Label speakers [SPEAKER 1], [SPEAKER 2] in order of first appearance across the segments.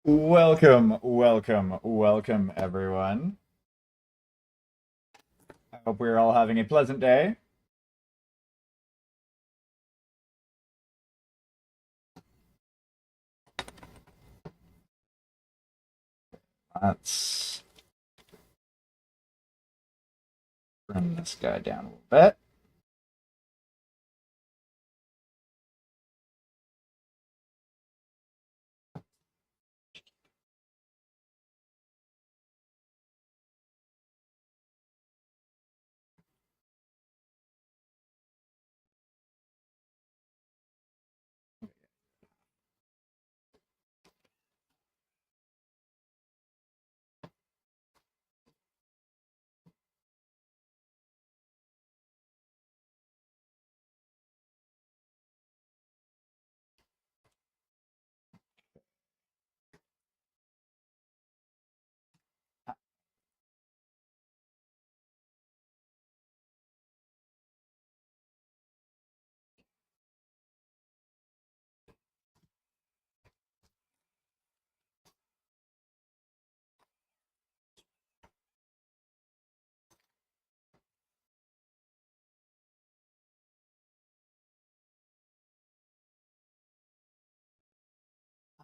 [SPEAKER 1] Welcome, everyone. I hope we're all having a pleasant day. Let's bring this guy down a little bit.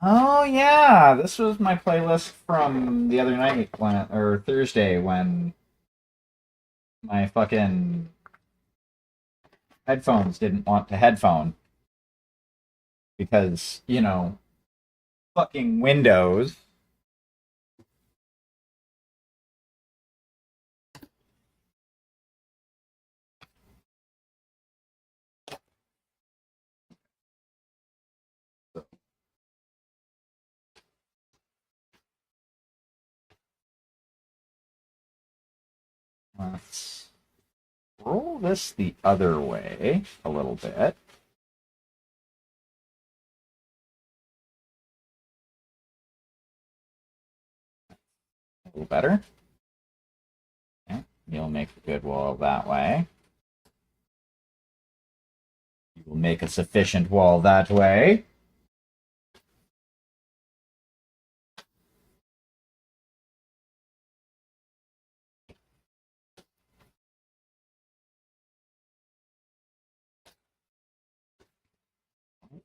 [SPEAKER 1] Oh yeah, this was my playlist from the other night or Thursday when my fucking headphones didn't want to headphone because, fucking Windows. Let's roll this the other way a little bit. A little better. Okay. You'll make a good wall that way. You will make a sufficient wall that way.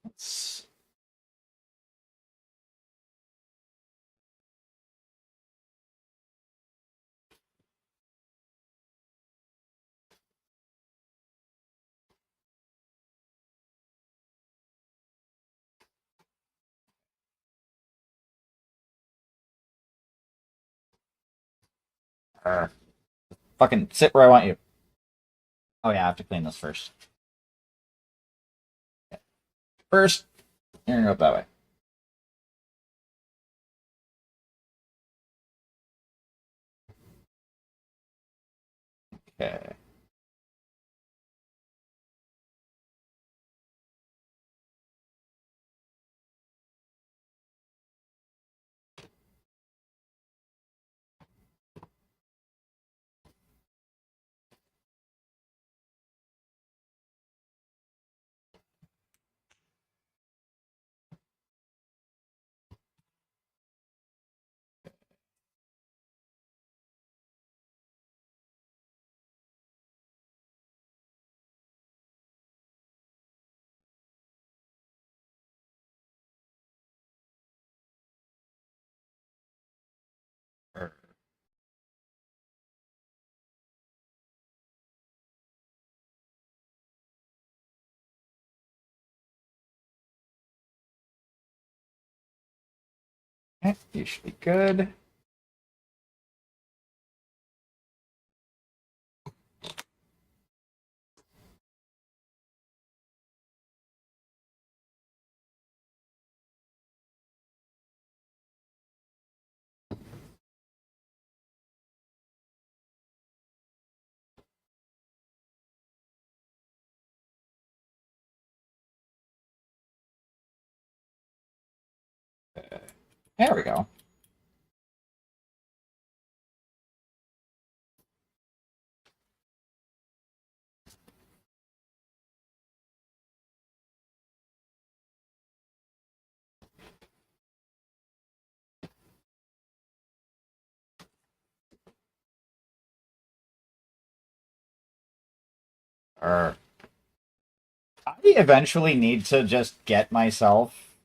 [SPEAKER 1] Let's fucking sit where I want you. Oh yeah, I have to clean this first. First, you're gonna go up that way. Okay. Okay, you should be good. There we go. I eventually need to just get myself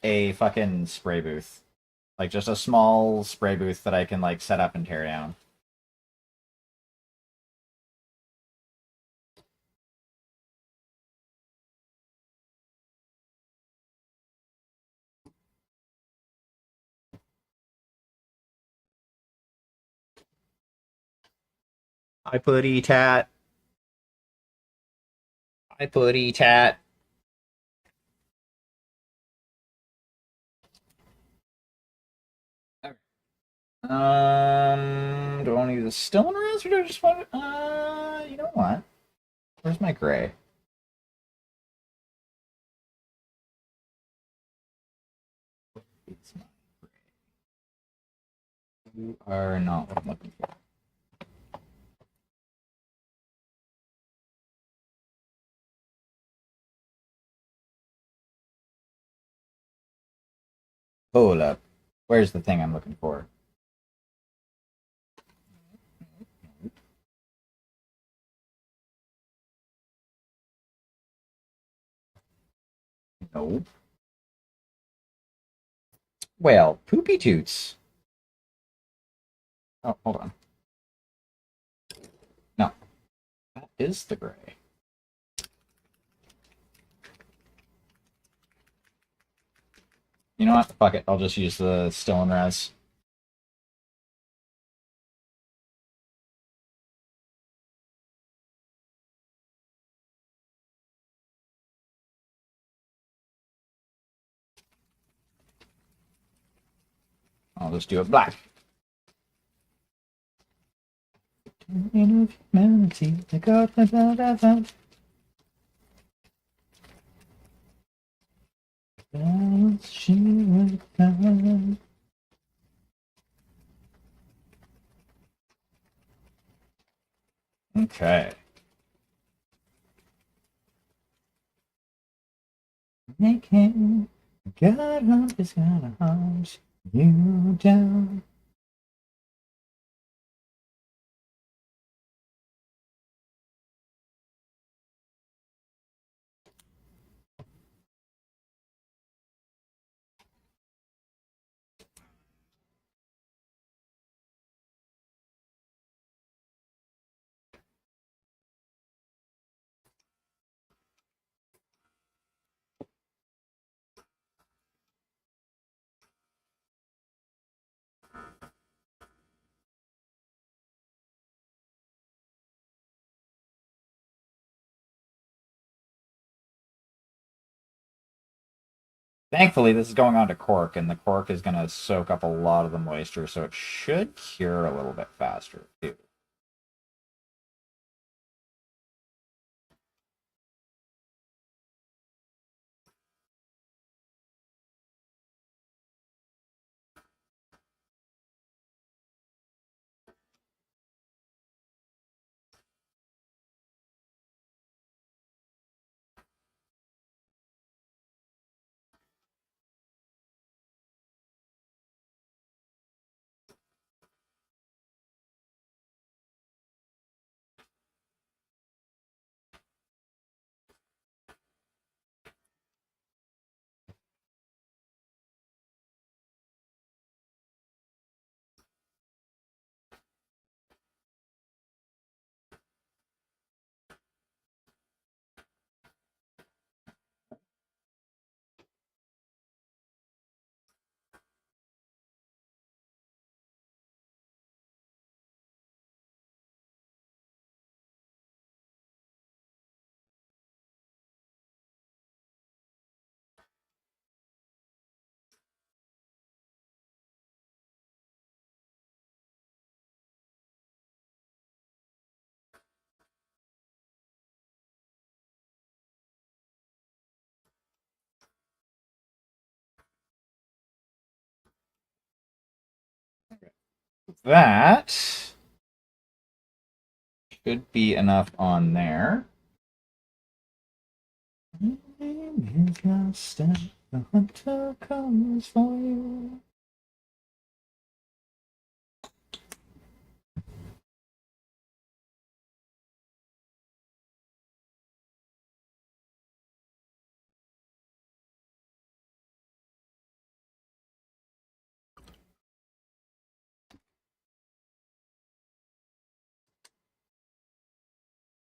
[SPEAKER 1] a fucking spray booth. Like, just a small spray booth that I can, like, set up and tear down. I putty tat. I putty tat. Do I want to use a stone res or do I just want to, you know what? Where's my gray? It's not gray. You are not what I'm looking for. Hold up. Where's the thing I'm looking for? Nope. Well, poopy toots. Oh, hold on. No, that is the gray. You know what? Fuck it. I'll just use the stone res. I'll just do it black. Okay. Making God is gonna hunt you down. Thankfully, this is going on to cork, and the cork is going to soak up a lot of the moisture, so it should cure a little bit faster, too. That should be enough on there. The hunter comes for you.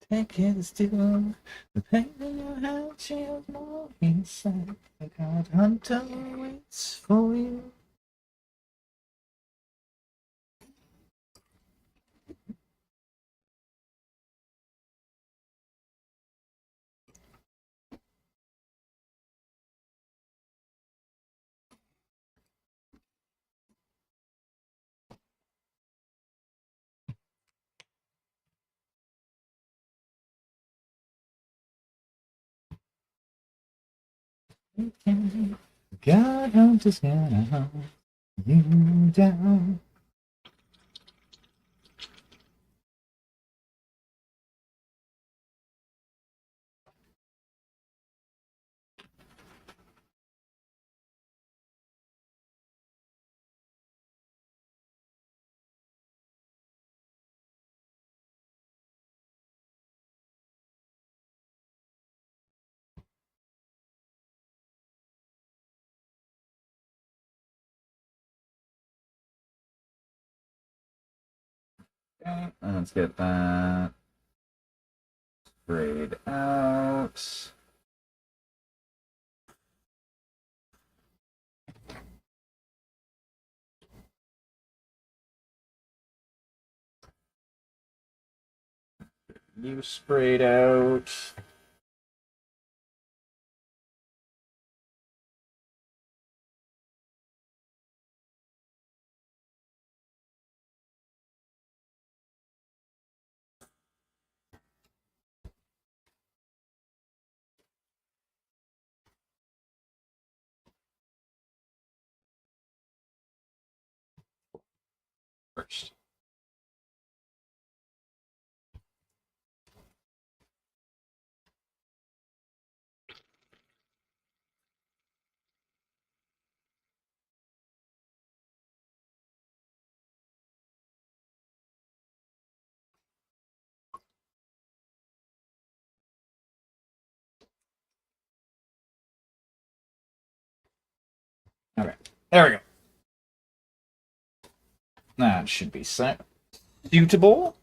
[SPEAKER 1] Take it still. The pain in your heart chills more inside. The God hunter waits for you. God hunter's gonna hunt you down. Okay, let's get that sprayed out. You sprayed out. First. Okay, there we go. That should be suitable.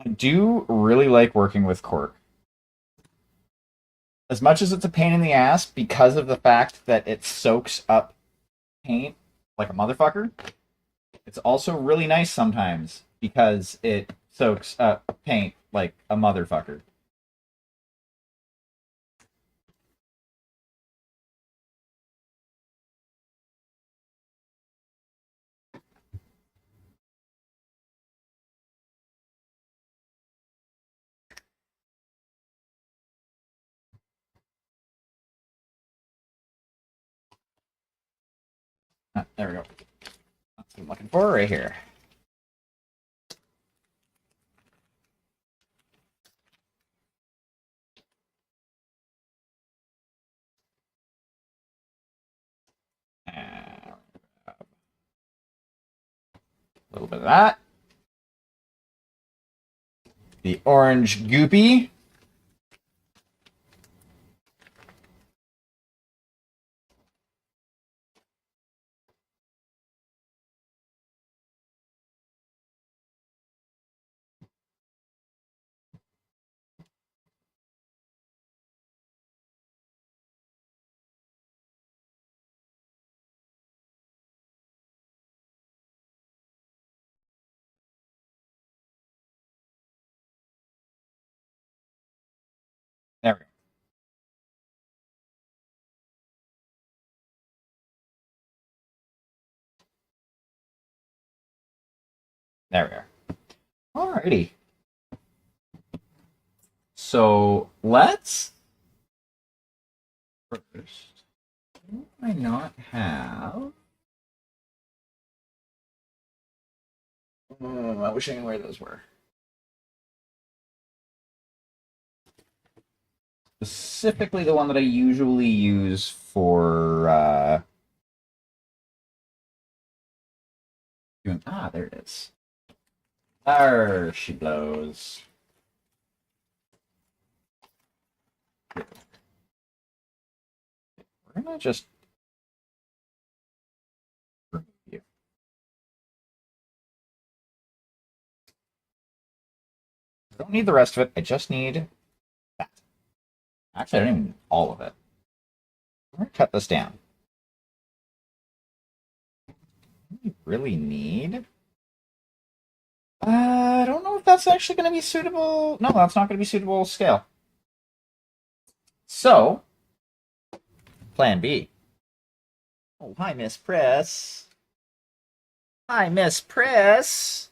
[SPEAKER 1] I do really like working with cork. As much as it's a pain in the ass because of the fact that it soaks up paint like a motherfucker, it's also really nice sometimes because it soaks up paint like a motherfucker. There we go. That's what I'm looking for right here. A little bit of that. The orange goopy. There we go. There we are. Alrighty. So let's first. Do I not have? I wish I knew where those were. Specifically, the one that I usually use for Ah, there it is. There she blows. We're gonna just remove you. I don't need the rest of it. I just need that. Actually, I don't even need all of it. I'm gonna cut this down. What do we really need? I don't know if that's actually going to be suitable. No, that's not going to be suitable scale. So, plan B. Oh, hi, Miss Press. Hi, Miss Press.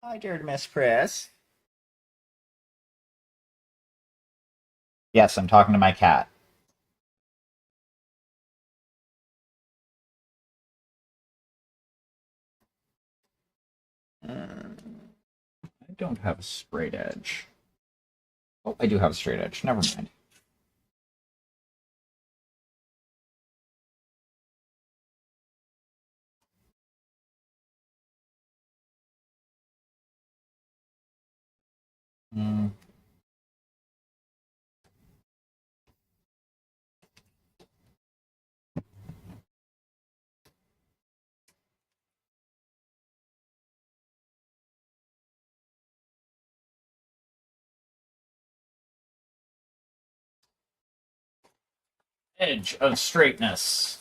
[SPEAKER 1] Hi, dear Miss Press. Yes, I'm talking to my cat. I don't have a sprayed edge. Oh, I do have a straight edge. Never mind. Hmm. Edge of straightness.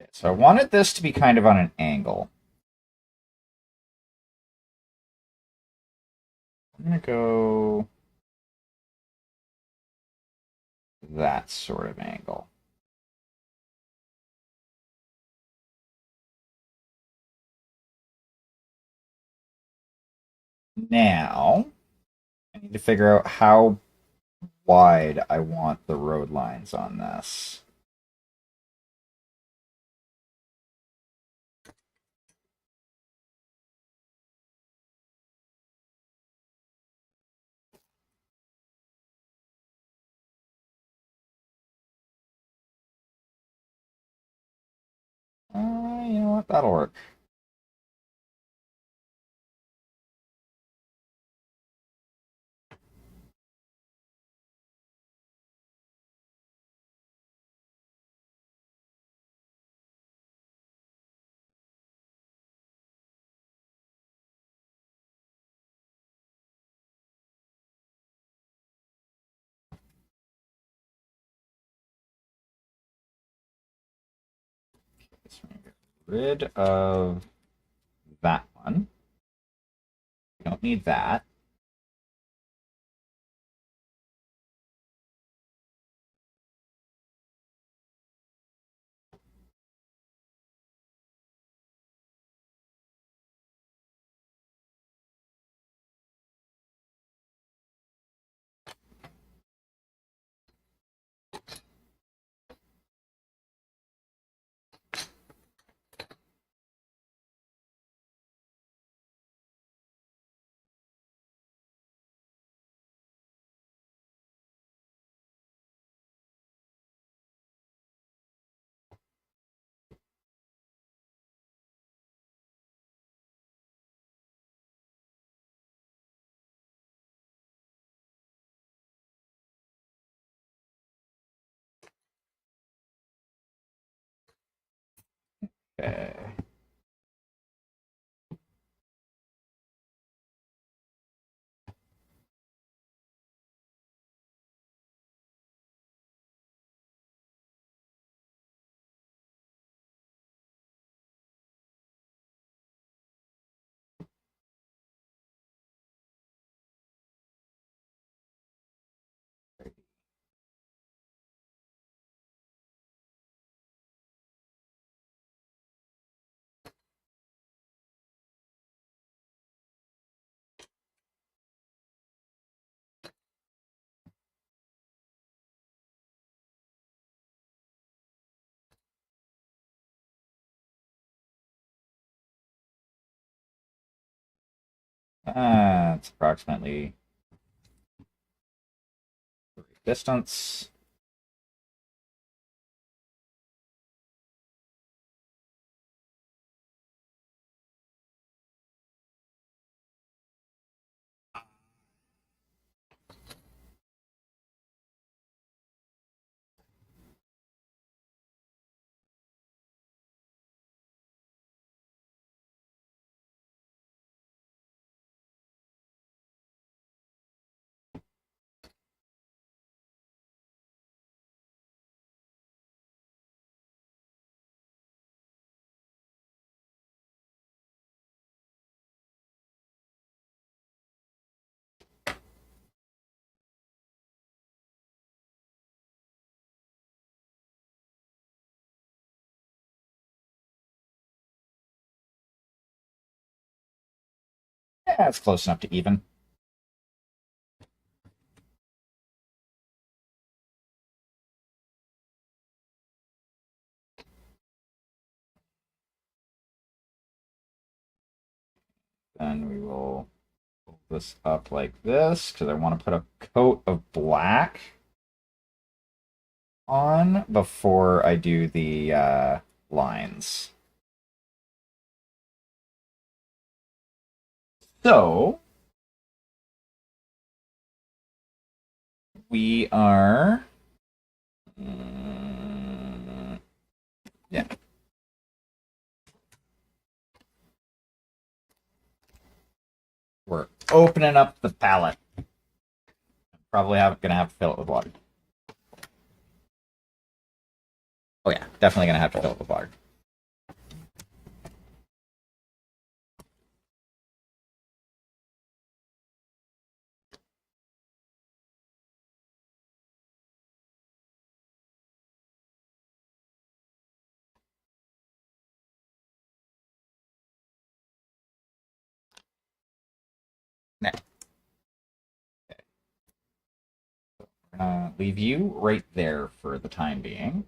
[SPEAKER 1] Okay, so I wanted this to be kind of on an angle. I'm going to go that sort of angle. Now, I need to figure out how wide I want the road lines on this. You know what? That'll work. So I'm gonna get rid of that one. We don't need that. Okay. It's approximately distance. Yeah, it's close enough to even. Then we will pull this up like this because I want to put a coat of black on before I do the lines. So we are, yeah. We're opening up the palette. Probably gonna have to fill it with water. Oh yeah, definitely gonna have to fill it with water. Now, we're gonna leave you right there for the time being.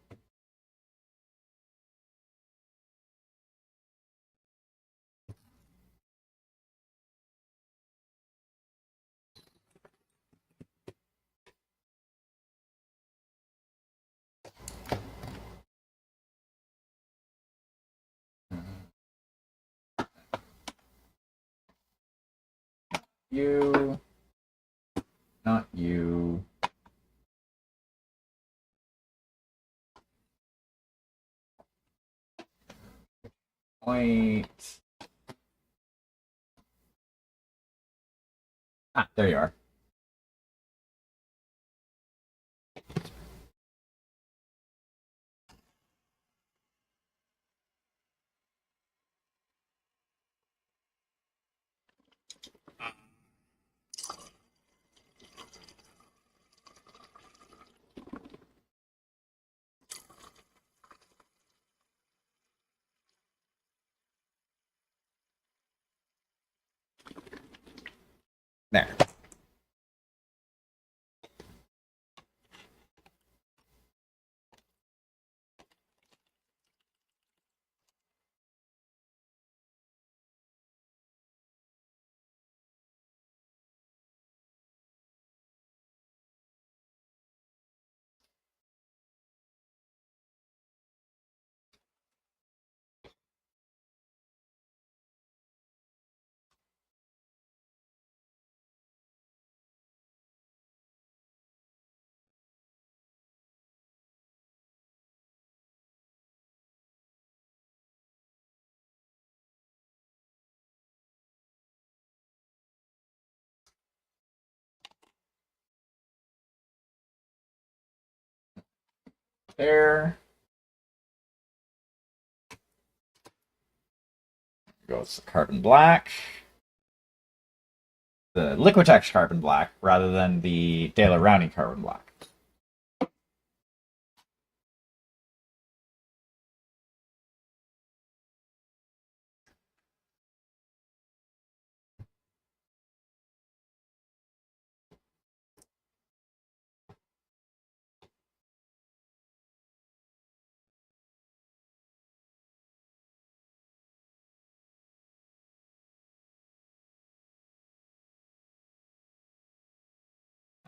[SPEAKER 1] You, not you. Wait. Ah, there you are. There. There goes the carbon black. The Liquitex carbon black rather than the Daler Rowney carbon black.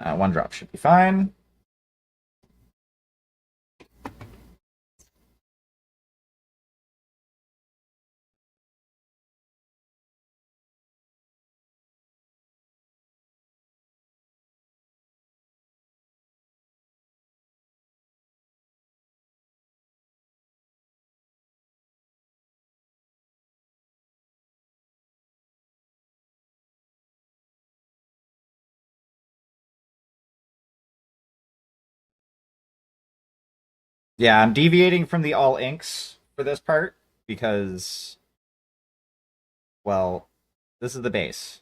[SPEAKER 1] One drop should be fine. Yeah, I'm deviating from the all inks for this part because, well, this is the base.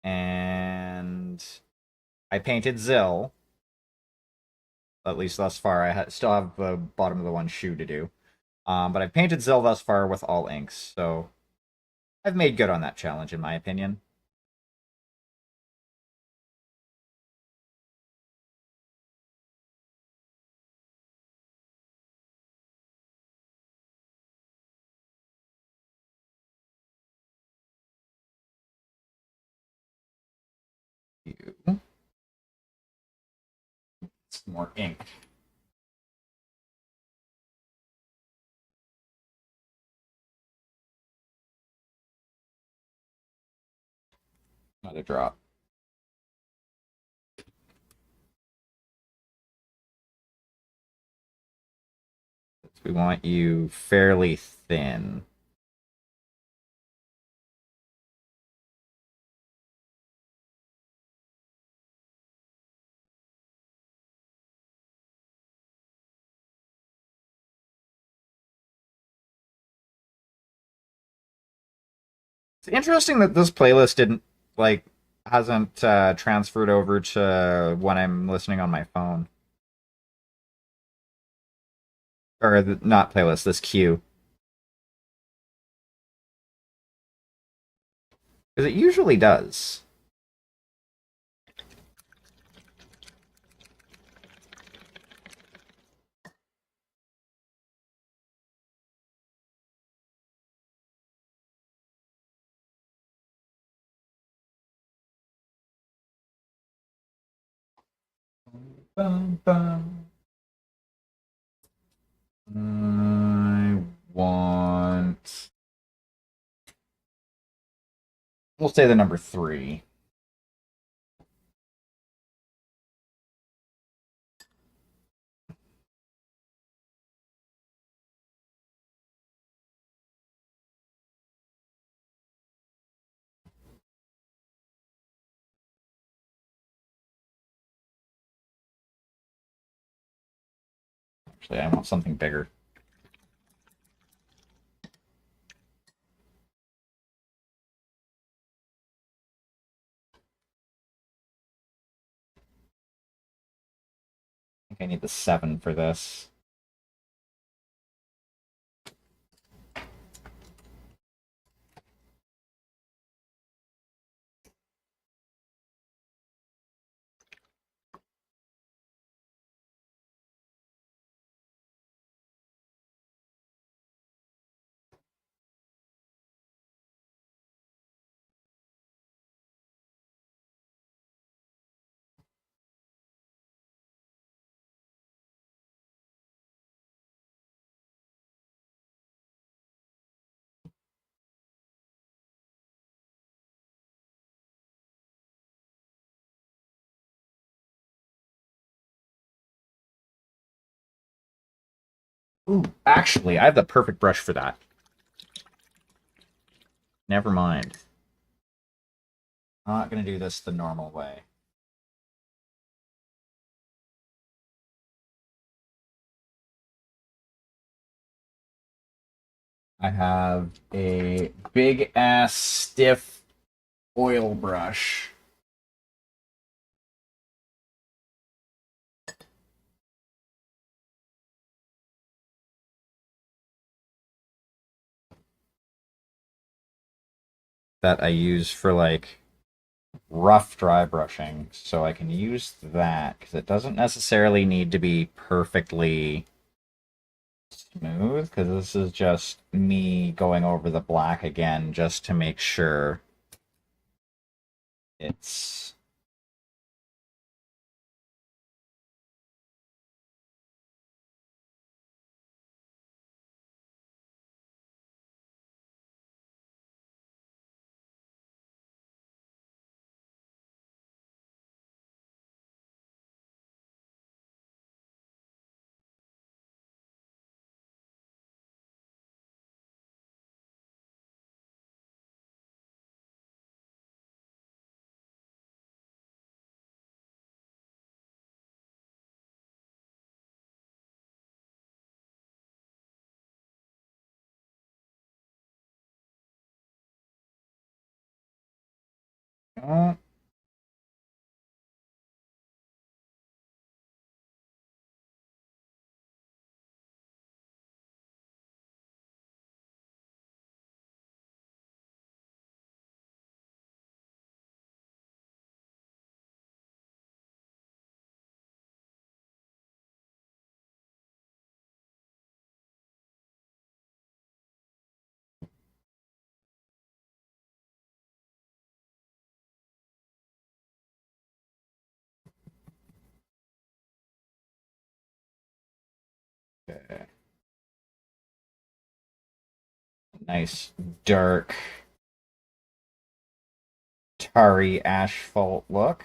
[SPEAKER 1] And I painted Zill, at least thus far. Still have the bottom of the one shoe to do. But I've painted Zill thus far with all inks, so I've made good on that challenge, in my opinion. You. It's more ink. Another drop. We want you fairly thin. It's interesting that this playlist didn't like hasn't transferred over to when I'm listening on my phone. Or not playlist, this queue. Because it usually does. Bum, bum. I want. We'll say the number 3. Actually, I want something bigger. I think I need the 7 for this. Ooh, actually, I have the perfect brush for that. Never mind. I'm not going to do this the normal way. I have a big ass stiff oil brush. That I use for like rough dry brushing, so I can use that because it doesn't necessarily need to be perfectly smooth, because this is just me going over the black again just to make sure it's go. Okay. Nice dark tarry asphalt look.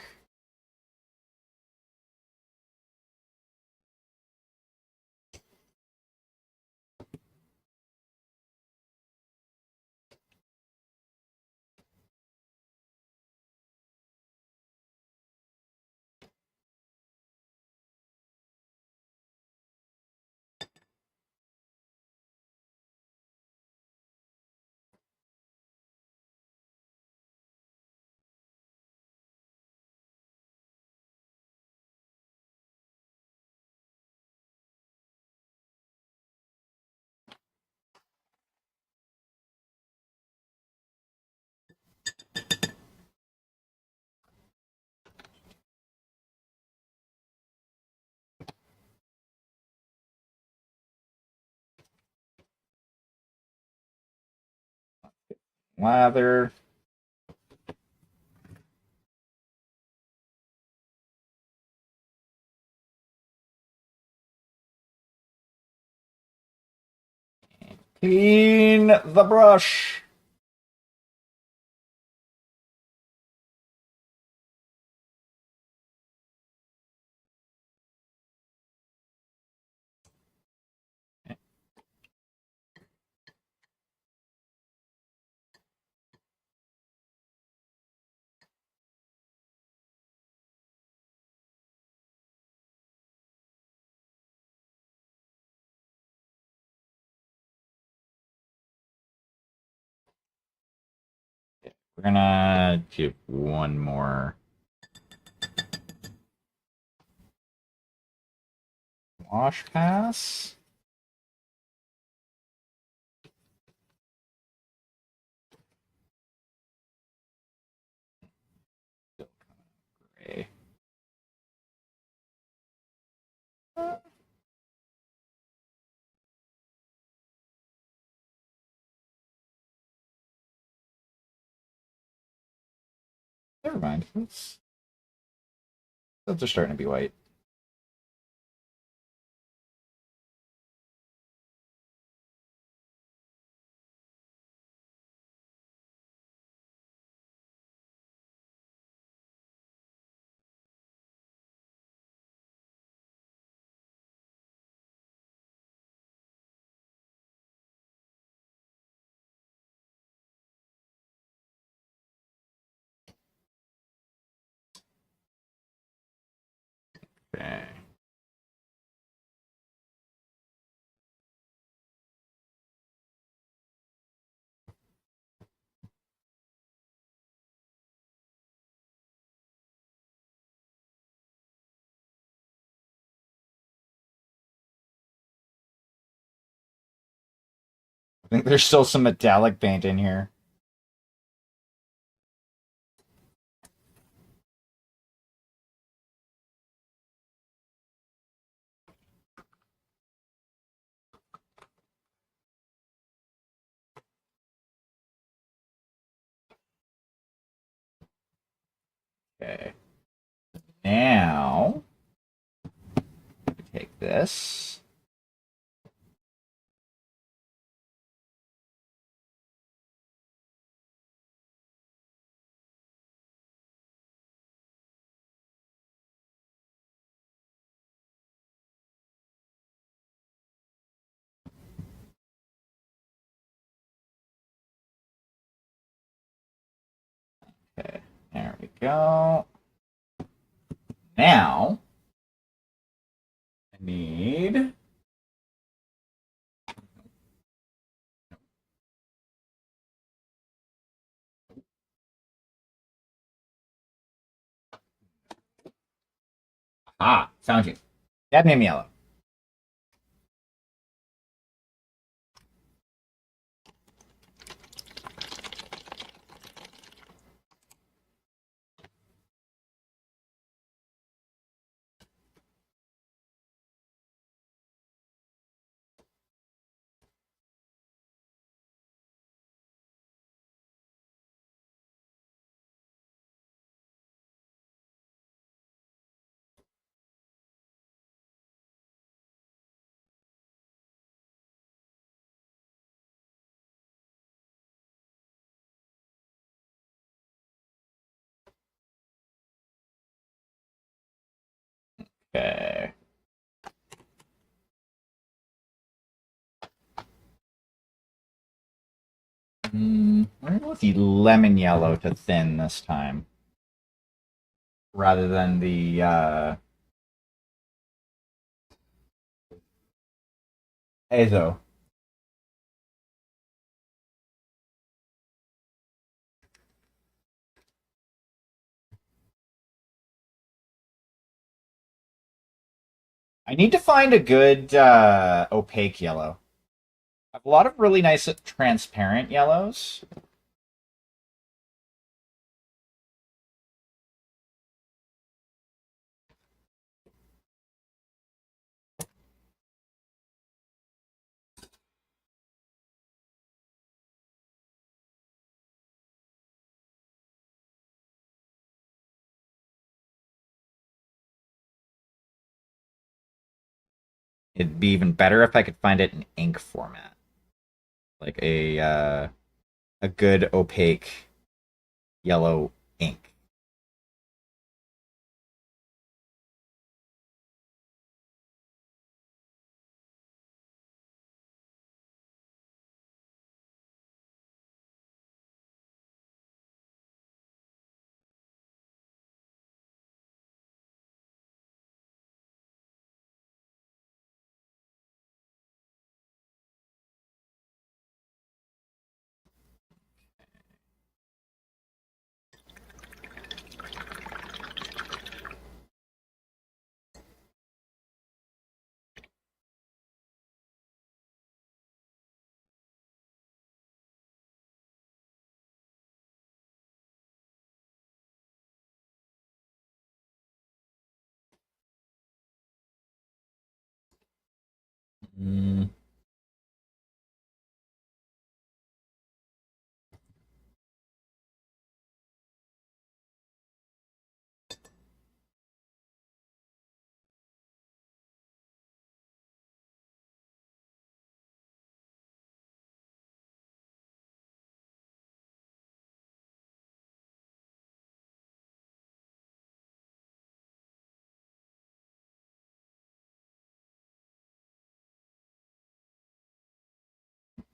[SPEAKER 1] Lather. Clean the brush. We're gonna give one more wash pass. Still gray. Never mind. Those are starting to be white. Okay. I think there's still some metallic paint in here. Okay. Now, take this. Okay. There we go. Now, I need Ah, found you. Cadmium yellow. Okay. We're gonna go with the lemon yellow to thin this time, rather than the azo. I need to find a good opaque yellow. I have a lot of really nice transparent yellows. It'd be even better if I could find it in ink format, like a good opaque yellow ink. Mm,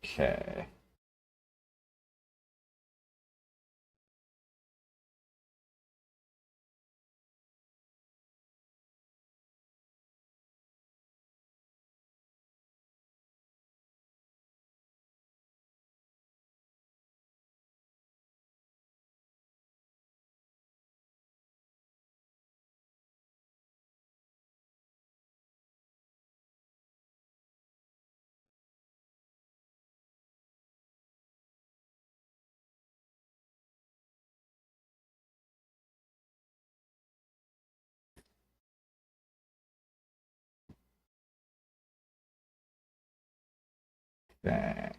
[SPEAKER 1] okay. Okay.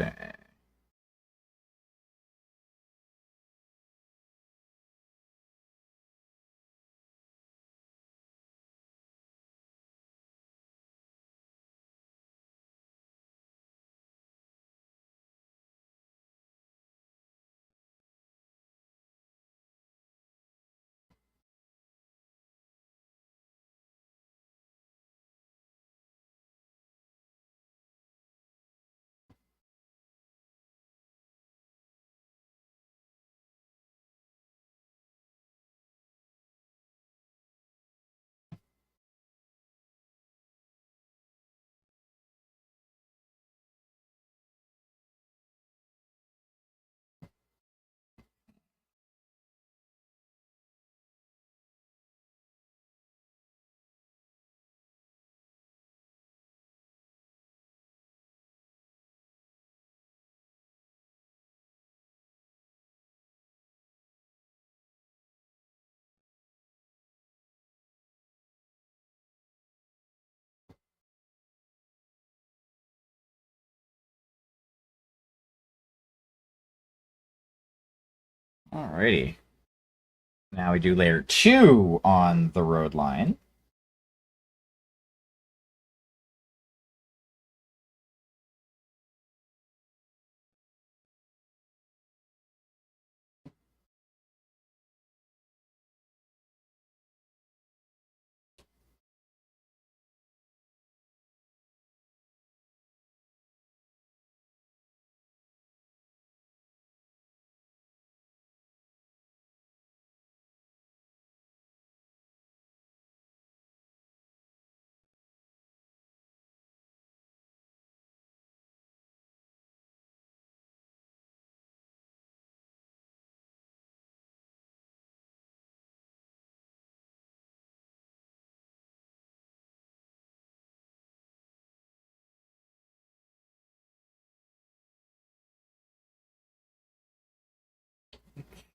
[SPEAKER 1] Okay. Alrighty. Now we do layer 2 on the road line.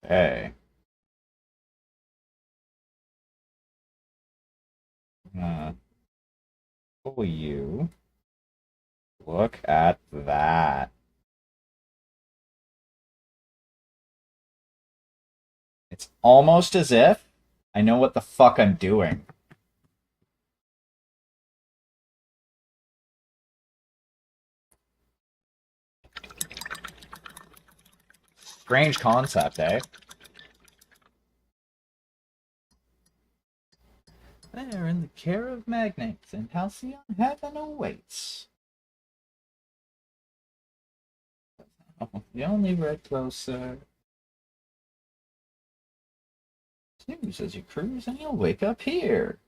[SPEAKER 1] Okay. Uh, pull you. Look at that. It's almost as if I know what the fuck I'm doing. Strange concept, eh? There in the care of magnates, and halcyon heaven awaits. Oh, the only red closer. Snooze as you cruise, and you'll wake up here.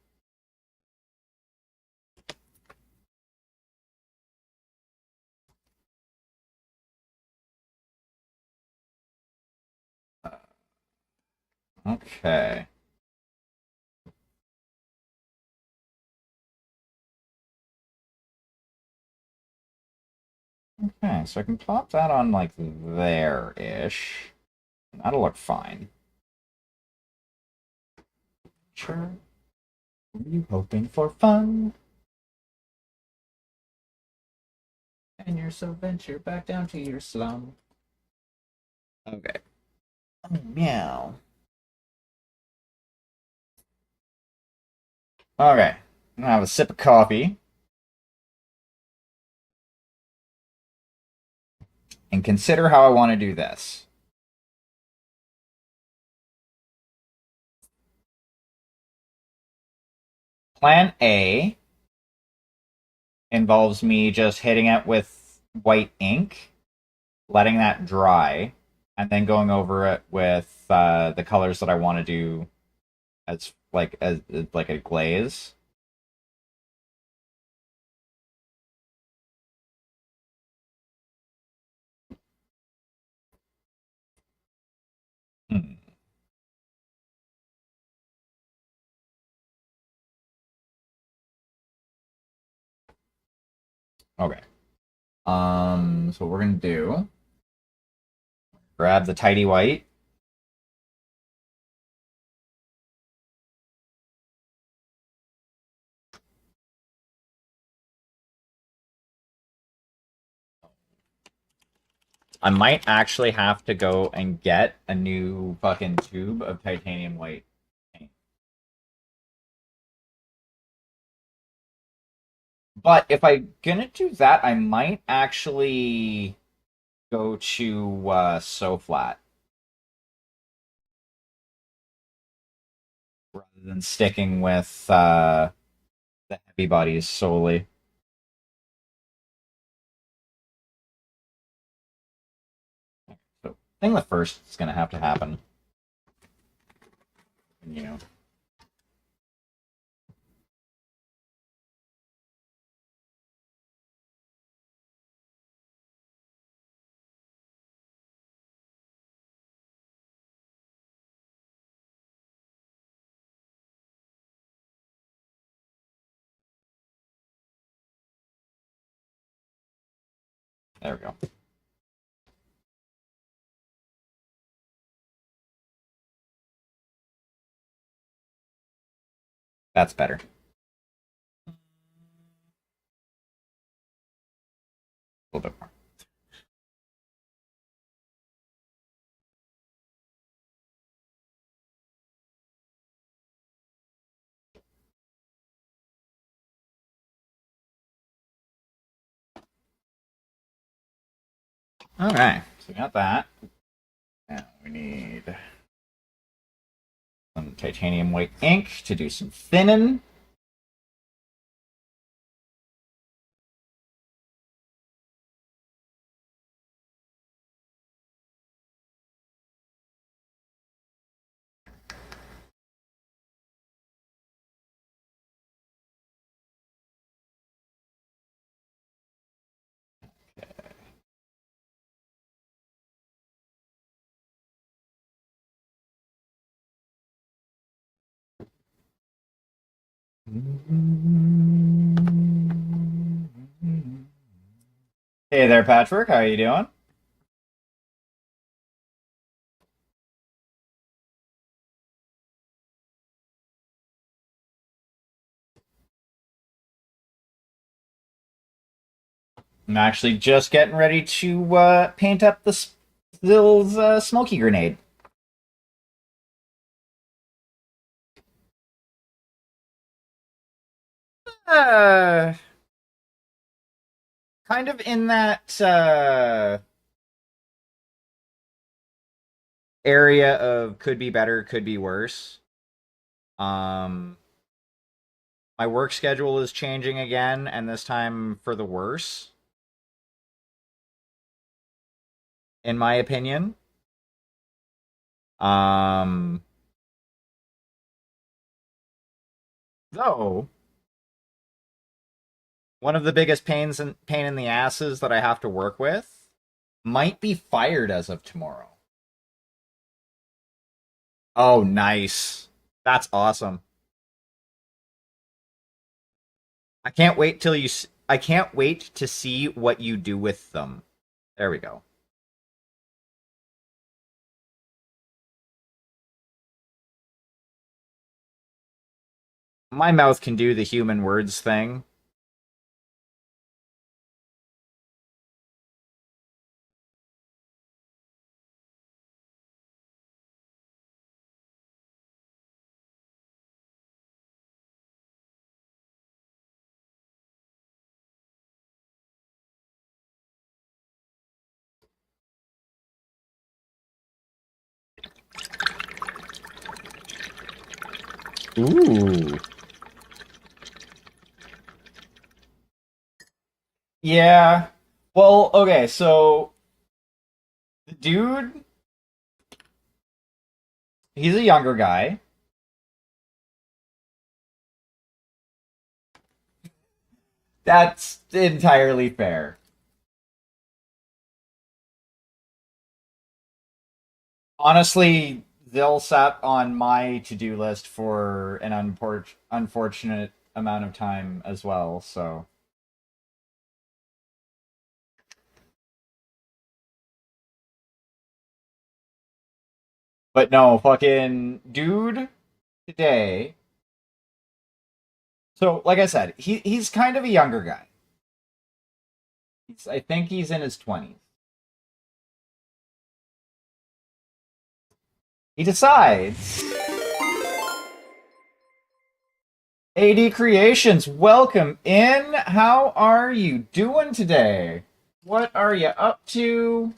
[SPEAKER 1] Okay. Okay, so I can pop that on like there-ish. That'll look fine. Sure. Were you hoping for fun? And you're so venture back down to your slum. Okay. Oh, meow. Okay. I'm gonna have a sip of coffee and consider how I want to do this. Plan A involves me just hitting it with white ink, letting that dry, and then going over it with the colors that I want to do as like a glaze. Hmm. Okay. So what we're gonna do, grab the tidy white. I might actually have to go and get a new fucking tube of titanium white paint. But if I'm gonna do that, I might actually go to So Flat rather than sticking with the heavy bodies solely. So I think the first is gonna have to happen. You know. There we go. That's better. A little bit more. Okay, so we got that. Now we need some titanium white ink to do some thinning. Hey there, Patrick. How are you doing? I'm actually just getting ready to paint up the Zill's smoky grenade. Uh, kind of in that area of could be better, could be worse. Um, my work schedule is changing again, and this time for the worse, in my opinion. Um, though one of the biggest pain in the asses that I have to work with might be fired as of tomorrow. Oh, nice. That's awesome. I can't wait to see what you do with them. There we go. My mouth can do the human words thing. Ooh. Yeah. Well, okay, so the dude, he's a younger guy. That's entirely fair. Honestly, they'll sat on my to-do list for an unfortunate amount of time as well, so. But no, fucking dude today. So, like I said, he's kind of a younger guy. I think he's in his 20s. He decides, AD Creations, welcome in. How are you doing today? What are you up to?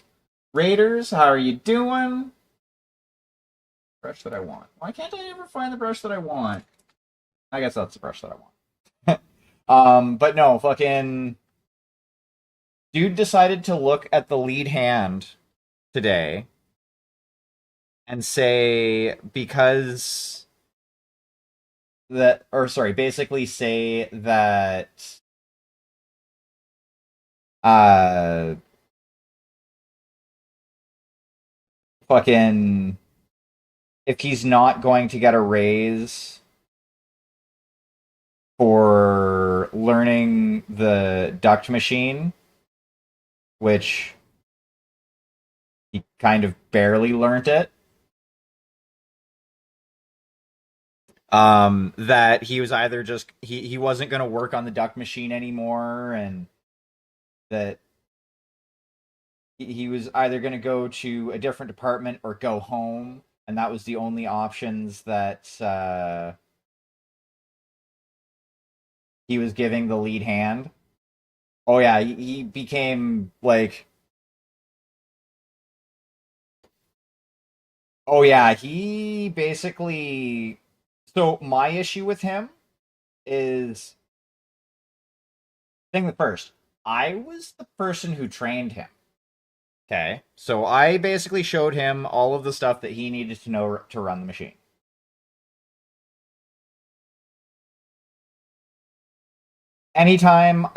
[SPEAKER 1] Raiders, how are you doing? Brush that I want. Why can't I ever find the brush that I want? I guess that's the brush that I want. But no, fucking dude decided to look at the lead hand today and say because that or sorry, basically say that uh fucking if he's not going to get a raise for learning the duct machine, which he kind of barely learned it. That he was either just he wasn't going to work on the duct machine anymore, and that he was either going to go to a different department or go home, and that was the only options that he was giving the lead hand. Oh yeah, he became like Oh yeah, he basically. So my issue with him is thing the first. I was the person who trained him. Okay, so I basically showed him all of the stuff that he needed to know to run the machine. Anytime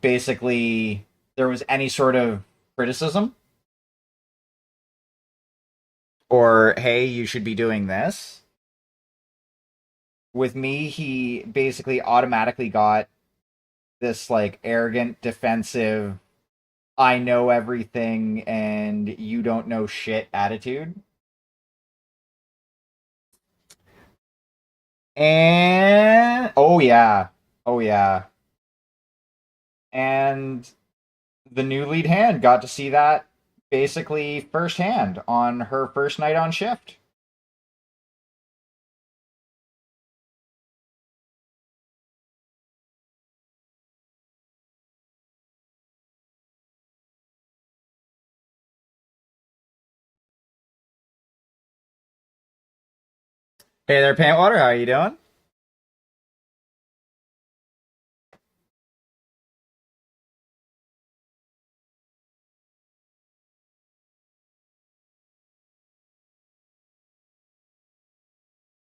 [SPEAKER 1] basically there was any sort of criticism or hey, you should be doing this. With me, he basically automatically got this like arrogant, defensive, I know everything and you don't know shit attitude. And oh yeah. Oh yeah. And the new lead hand got to see that basically firsthand on her first night on shift. Hey there, Paintwater. How are you doing?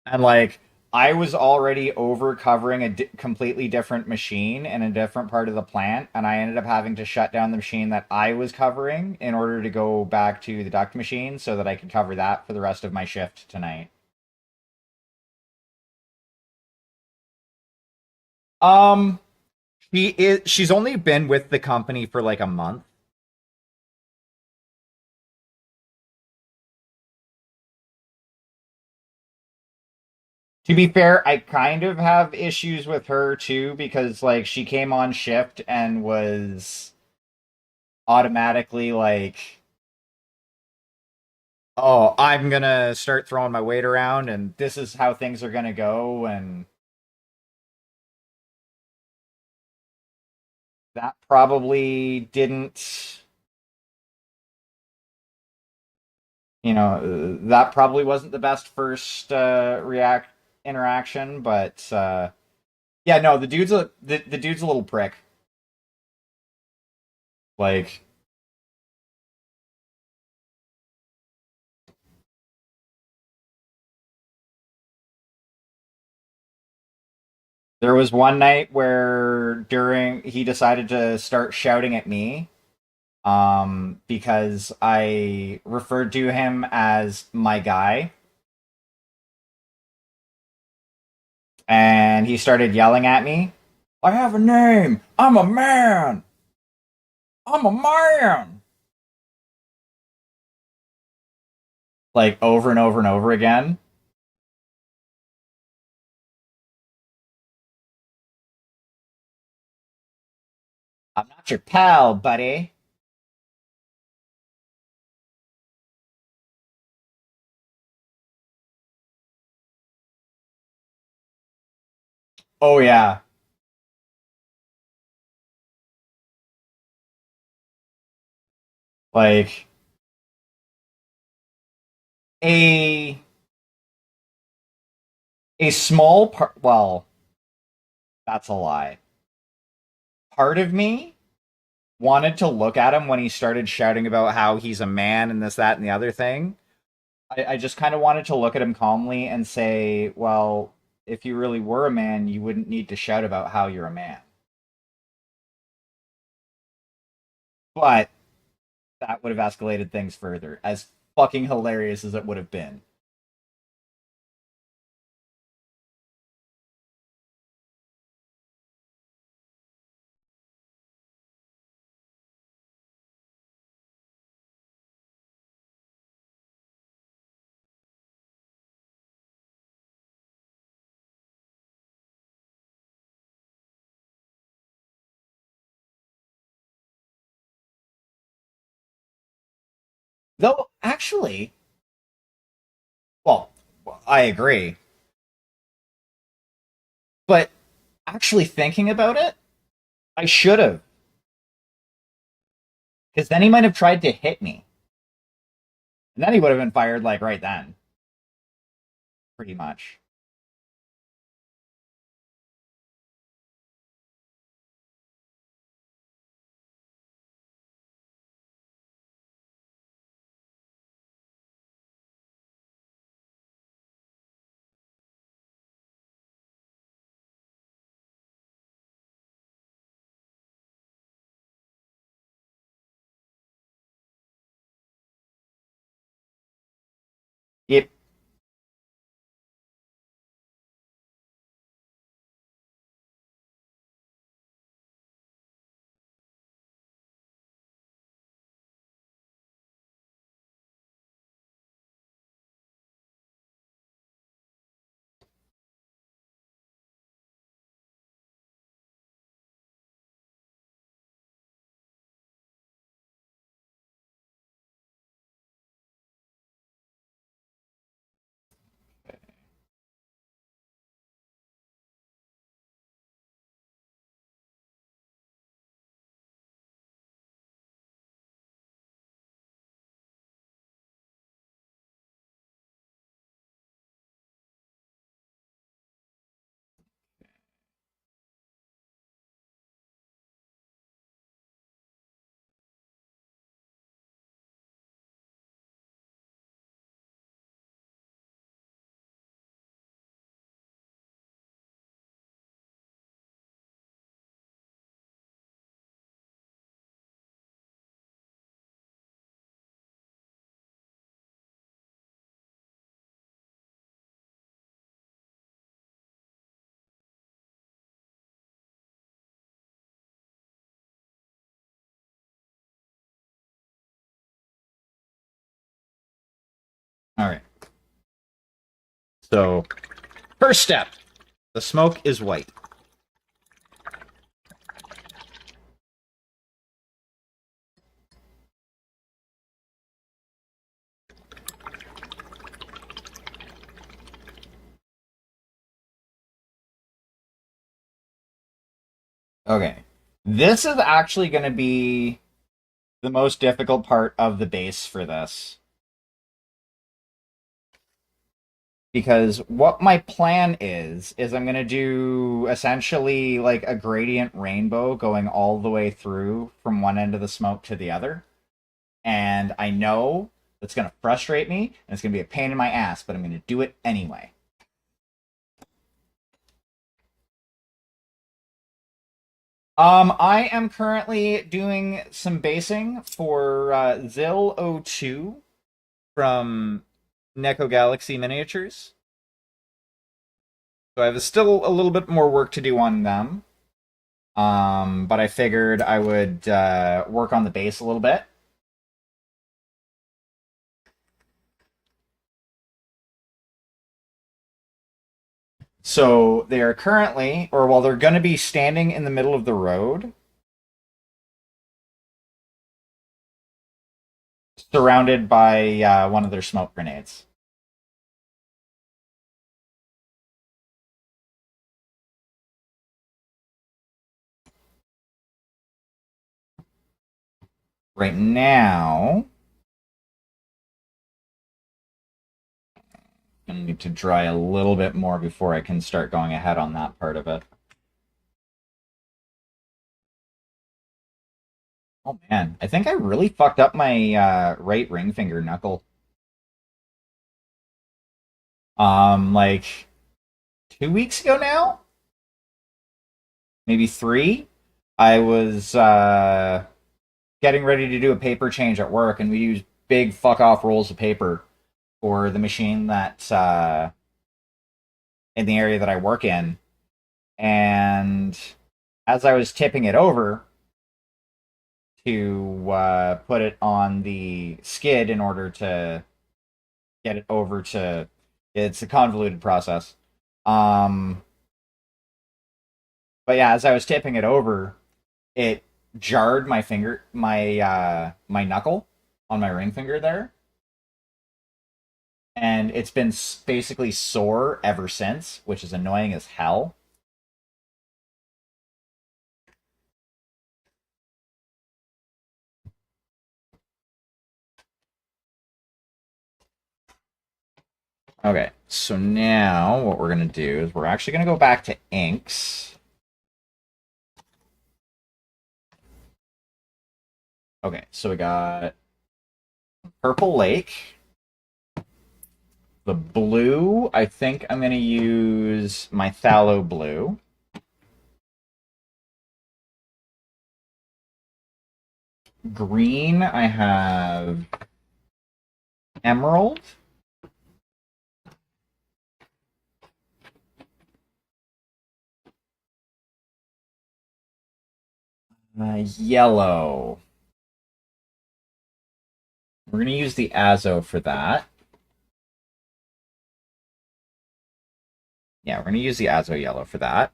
[SPEAKER 1] And like, I was already over covering a completely different machine in a different part of the plant, and I ended up having to shut down the machine that I was covering in order to go back to the duct machine so that I could cover that for the rest of my shift tonight. Um, she's only been with the company for like a month. To be fair, I kind of have issues with her too because like she came on shift and was automatically like, "Oh, I'm gonna start throwing my weight around, and this is how things are gonna go." And that probably didn't, that probably wasn't the best first react interaction, but yeah, no, the dude's a little prick. Like, there was one night where during he decided to start shouting at me because I referred to him as my guy, and he started yelling at me. I have a name. I'm a man. I'm a man. Like over and over and over again. I'm not your pal, buddy. Oh yeah. Like a a small part. Well, that's a lie. Part of me wanted to look at him when he started shouting about how he's a man and this, that, and the other thing. I just kind of wanted to look at him calmly and say, well, if you really were a man, you wouldn't need to shout about how you're a man. But that would have escalated things further, as fucking hilarious as it would have been. Though, actually, well, I agree. But actually thinking about it, I should have. Because then he might have tried to hit me. And then he would have been fired like right then, pretty much. Yep. All right. So, first step, the smoke is white. Okay. This is actually going to be the most difficult part of the base for this. Because what my plan is I'm going to do essentially like a gradient rainbow going all the way through from one end of the smoke to the other. And I know that's going to frustrate me and it's going to be a pain in my ass, but I'm going to do it anyway. I am currently doing some basing for Zill02 from Neko Galaxy Miniatures. So I have still a little bit more work to do on them. But I figured I would work on the base a little bit. So they are currently, or well, they're going to be standing in the middle of the road, surrounded by one of their smoke grenades. Right now, I need to dry a little bit more before I can start going ahead on that part of it. Oh man, I think I really fucked up my right ring finger knuckle. Like 2 weeks ago now, maybe three. I was getting ready to do a paper change at work, and we use big fuck off rolls of paper for the machine that's in the area that I work in. And as I was tipping it over to put it on the skid in order to get it over to, it's a convoluted process. Um, but yeah, as I was tipping it over, it jarred my finger, my knuckle on my ring finger there, and it's been basically sore ever since, which is annoying as hell. Okay, so now what we're going to do is we're actually going to go back to inks. Okay, so we got Purple Lake. The blue, I think I'm going to use my Phthalo Blue. Green, I have Emerald. Yellow. We're going to use the Azo for that. Yeah, we're going to use the Azo Yellow for that.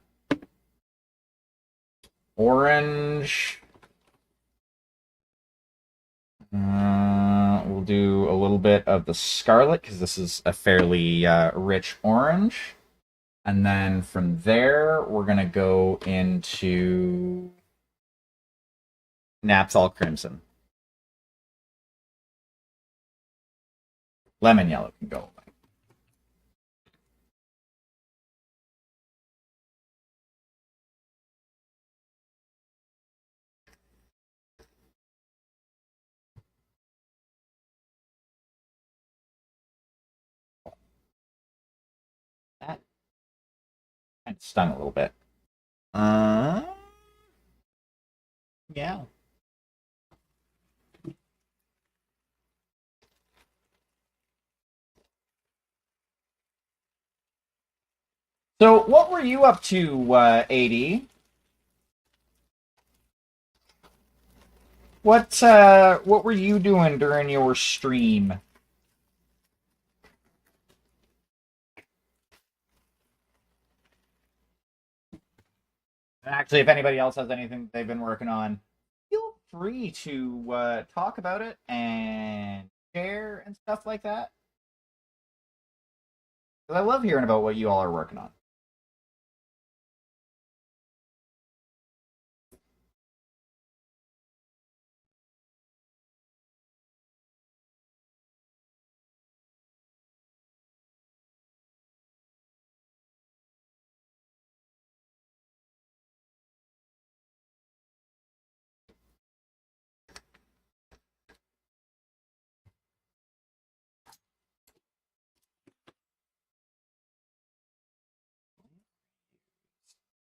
[SPEAKER 1] Orange. We'll do a little bit of the Scarlet because this is a fairly rich orange. And then from there, we're going to go into Naphthol Crimson. Lemon Yellow can go away. That kind of stung a little bit. Yeah. So, what were you up to, 80? What were you doing during your stream? Actually, if anybody else has anything they've been working on, feel free to talk about it and share and stuff like that. 'Cause I love hearing about what you all are working on.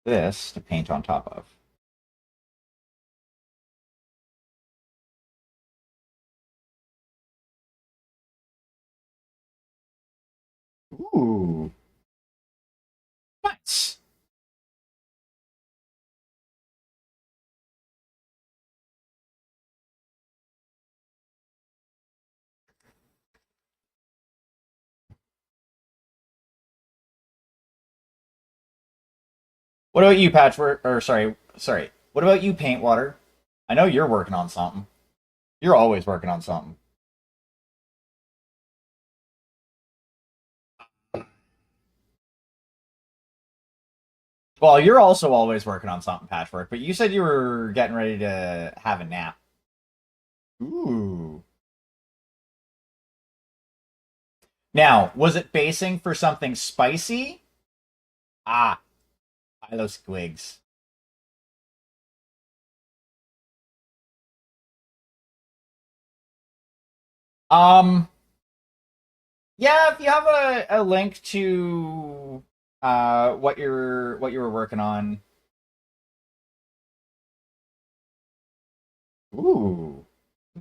[SPEAKER 1] This to paint on top of. Ooh, nice. What about you, Patchwork? Or sorry. What about you, Paintwater? I know you're working on something. You're always working on something. Well, you're also always working on something, Patchwork. But you said you were getting ready to have a nap. Ooh. Now, was it basing for something spicy? Ah, Philo Squigs. Um, yeah, if you have a link to what you were working on. Ooh,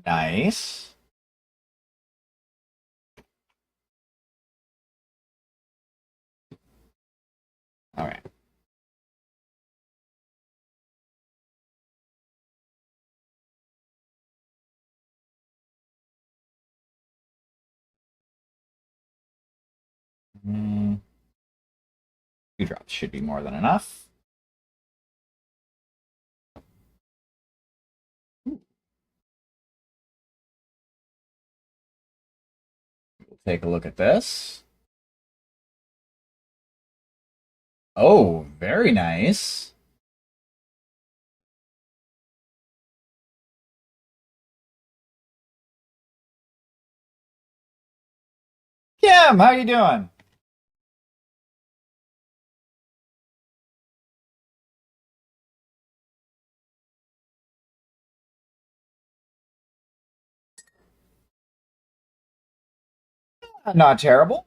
[SPEAKER 1] nice. All right. Mm, 2 drops should be more than enough. We'll take a look at this. Oh, very nice. Kim, how you doing? Not terrible.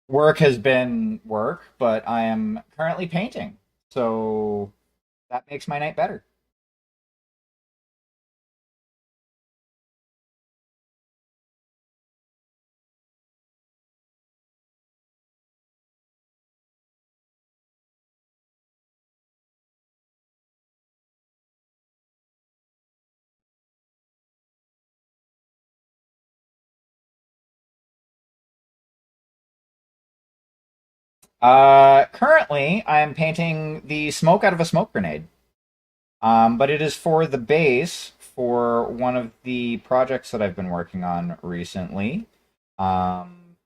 [SPEAKER 1] Work has been work, but I am currently painting. So that makes my night better. Currently, I'm painting the smoke out of a smoke grenade. But it is for the base for one of the projects that I've been working on recently. Um,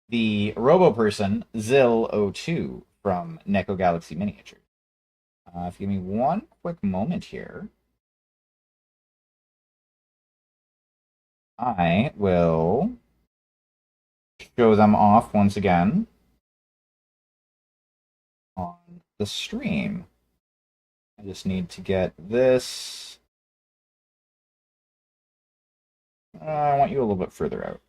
[SPEAKER 1] the Robo Person Zill02 from Neko Galaxy Miniatures. If you give me one quick moment here, I will show them off once again on the stream. I just need to get this. I want you a little bit further out.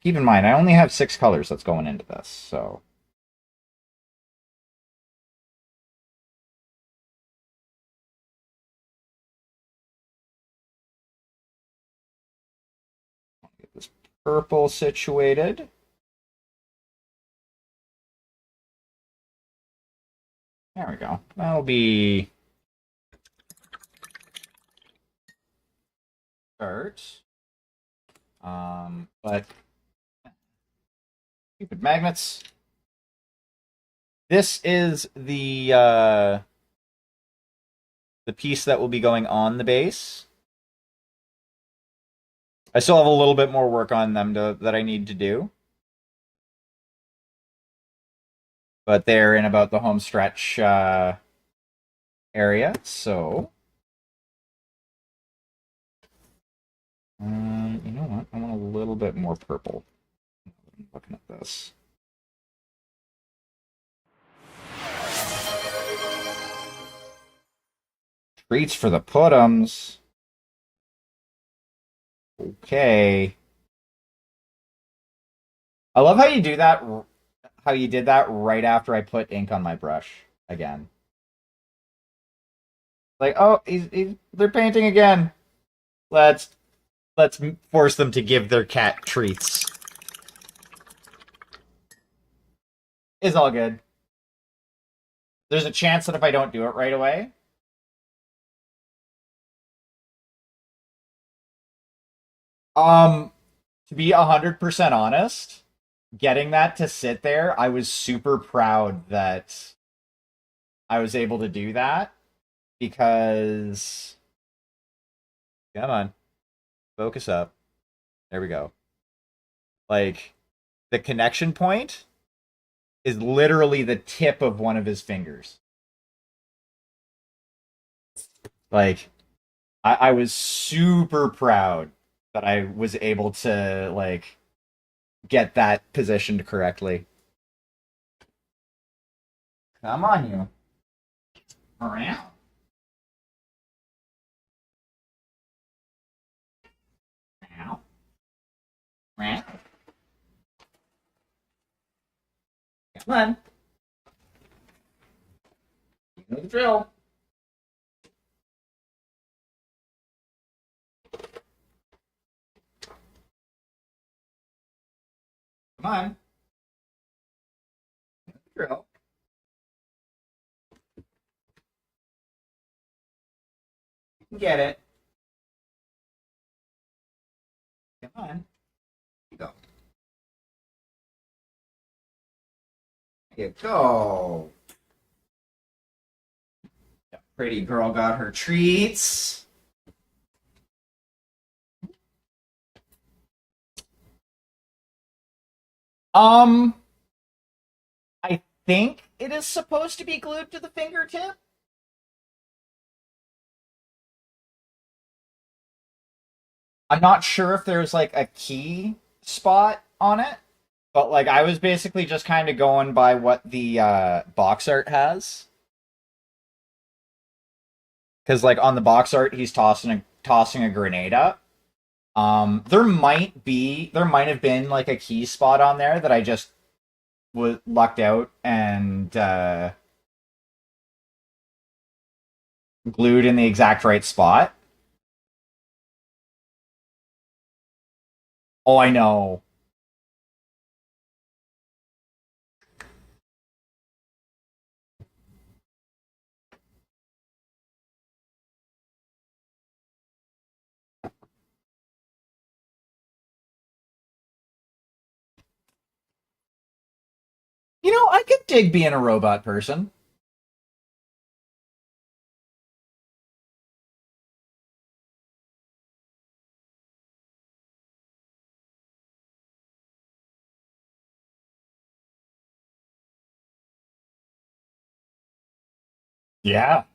[SPEAKER 1] Keep in mind, I only have 6 colors that's going into this, so. Get this purple situated. There we go. That'll be start. But stupid magnets. This is the piece that will be going on the base. I still have a little bit more work on them that I need to do. But they're in about the home stretch area, so you know what? I want a little bit more purple. I'm looking at this. Treats for the putums. Okay. I love how you do that. How you did that right after I put ink on my brush again. Like, oh, they're painting again. Let's force them to give their cat treats. It's all good. There's a chance that if I don't do it right away, to be 100% honest, getting that to sit there, I was super proud that I was able to do that because come on, focus up. There we go. Like the connection point is literally the tip of one of his fingers. Like I was super proud that I was able to like get that positioned correctly. Come on, you. Around. Now. Around. Come on. You know the drill. Come on. You know the drill. You can get it. Come on. You go. There you go. The pretty girl got her treats. Um, I think it is supposed to be glued to the fingertip. I'm not sure if there's like a key spot on it, but like I was basically just kind of going by what the box art has. Because like on the box art, he's tossing tossing a grenade up. There might have been like a key spot on there that I just was lucked out and glued in the exact right spot. Oh, I know. You know, I could dig being a robot person. Yeah.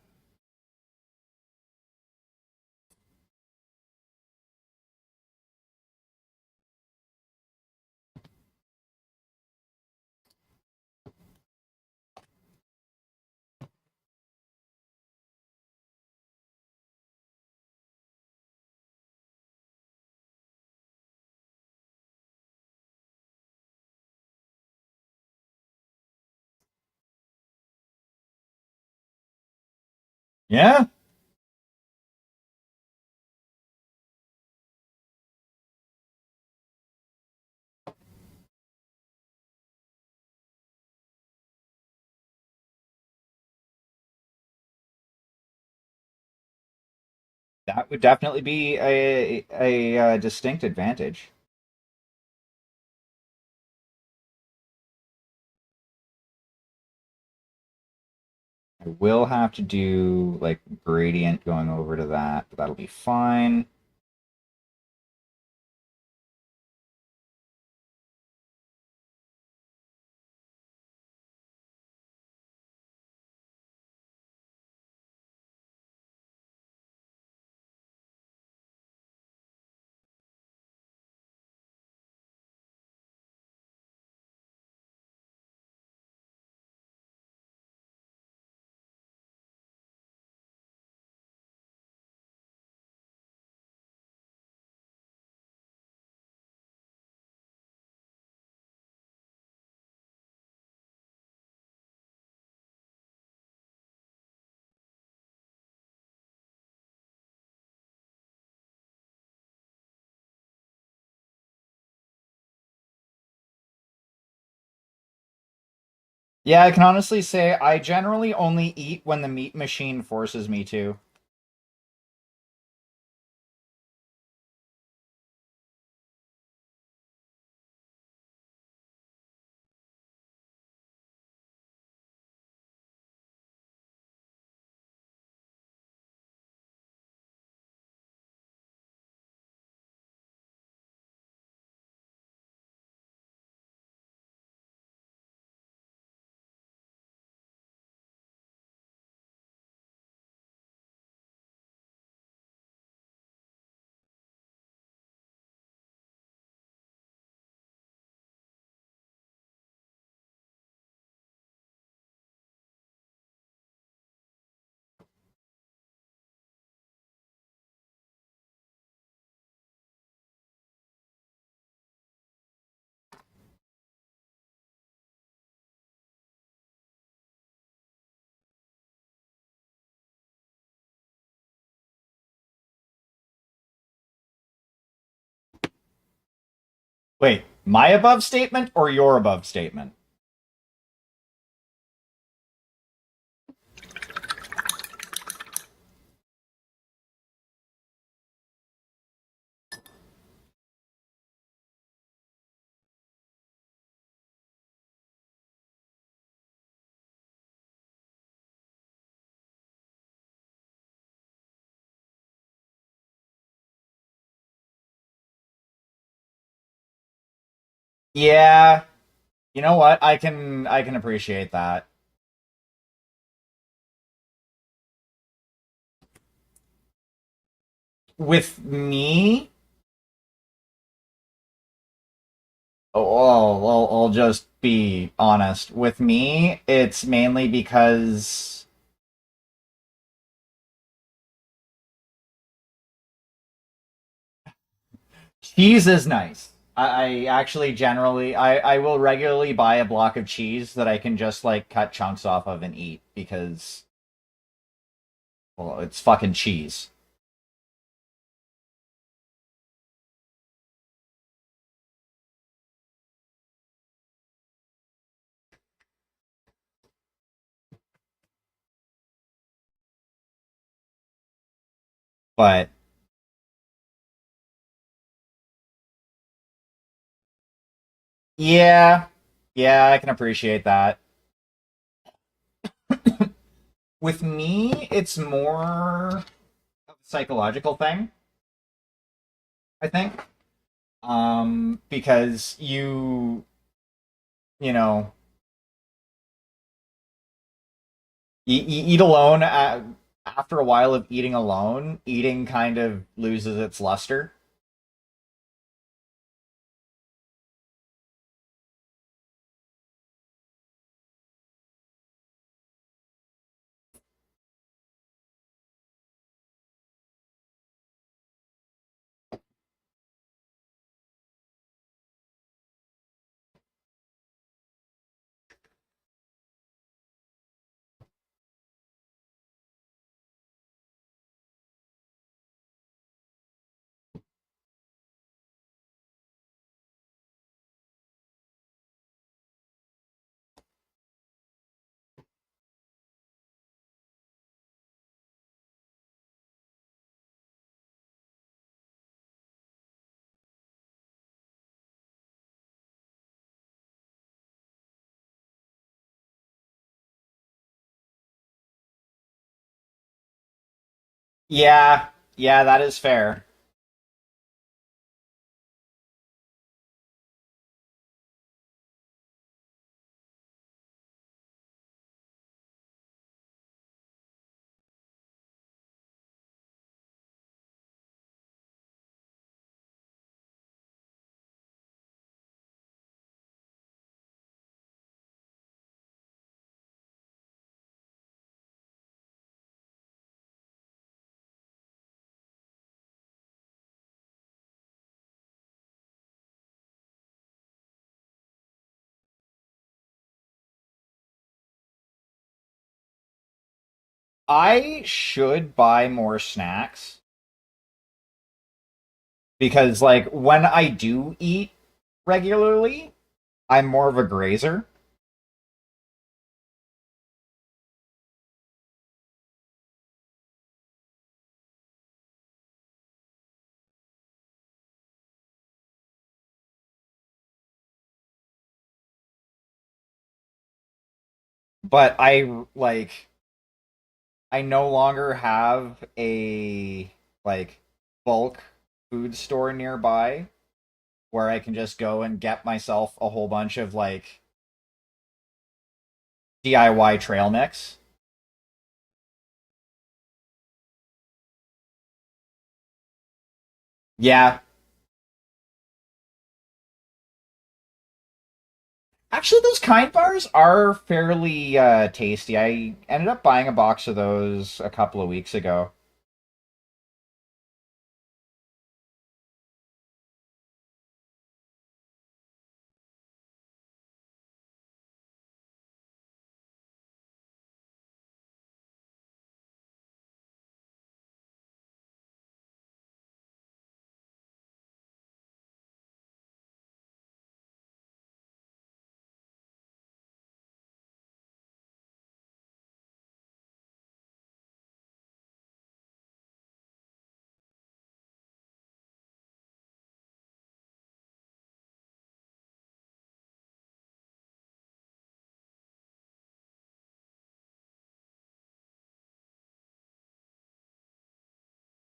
[SPEAKER 1] Yeah. That would definitely be a distinct advantage. I will have to do like gradient going over to that, but that'll be fine. Yeah, I can honestly say I generally only eat when the meat machine forces me to. Wait, my above statement or your above statement? Yeah, you know what? I can appreciate that. With me, I'll just be honest. With me, it's mainly because Cheese is nice. I actually generally I will regularly buy a block of cheese that I can just like cut chunks off of and eat because well it's fucking cheese. But yeah, yeah, I can appreciate that. With me, it's more of a psychological thing, I think. Because you know, you eat alone after a while of eating alone, eating kind of loses its luster. Yeah, yeah, that is fair. I should buy more snacks because like when I do eat regularly, I'm more of a grazer, but I no longer have a like bulk food store nearby where I can just go and get myself a whole bunch of like DIY trail mix. Yeah, actually, those kind bars are fairly tasty. I ended up buying a box of those a couple of weeks ago.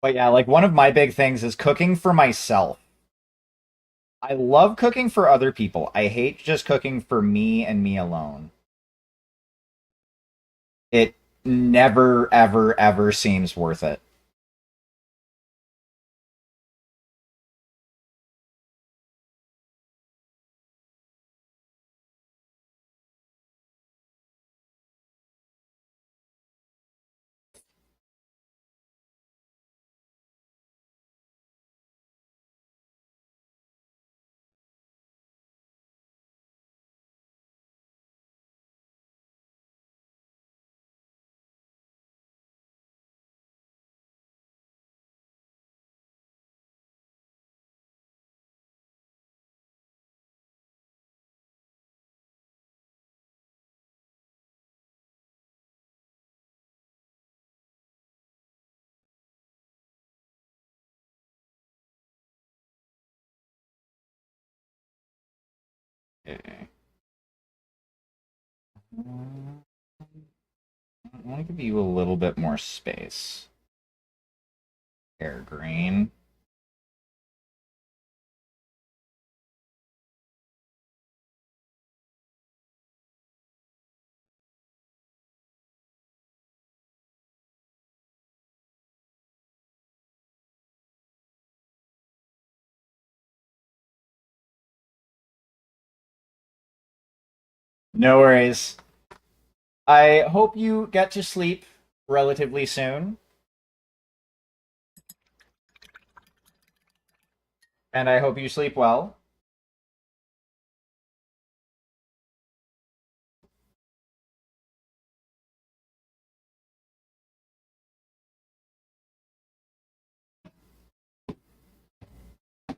[SPEAKER 1] But yeah, like one of my big things is cooking for myself. I love cooking for other people. I hate just cooking for me and me alone. It never, ever, ever seems worth it. Okay. I want to give you a little bit more space. Air green. No worries. I hope you get to sleep relatively soon. And I hope you sleep well.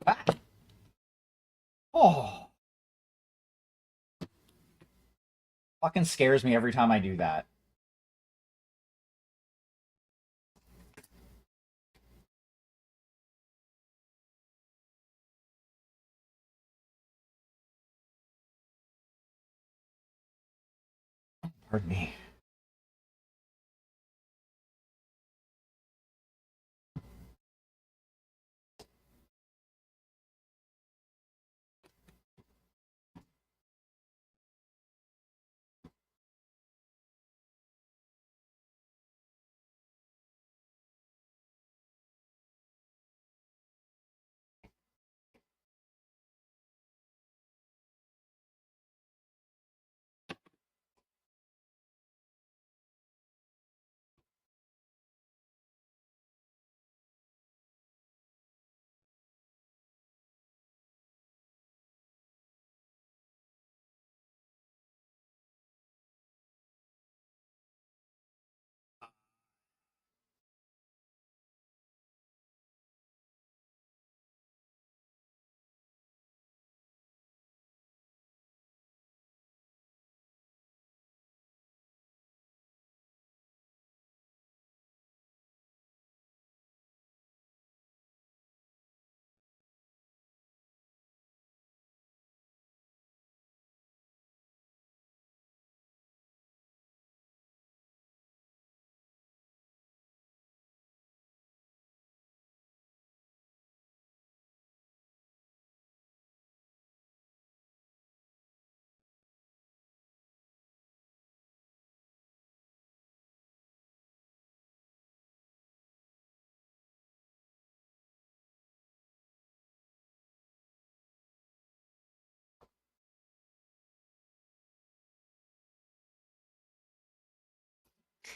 [SPEAKER 1] Ah. Oh, fucking scares me every time I do that. Pardon me.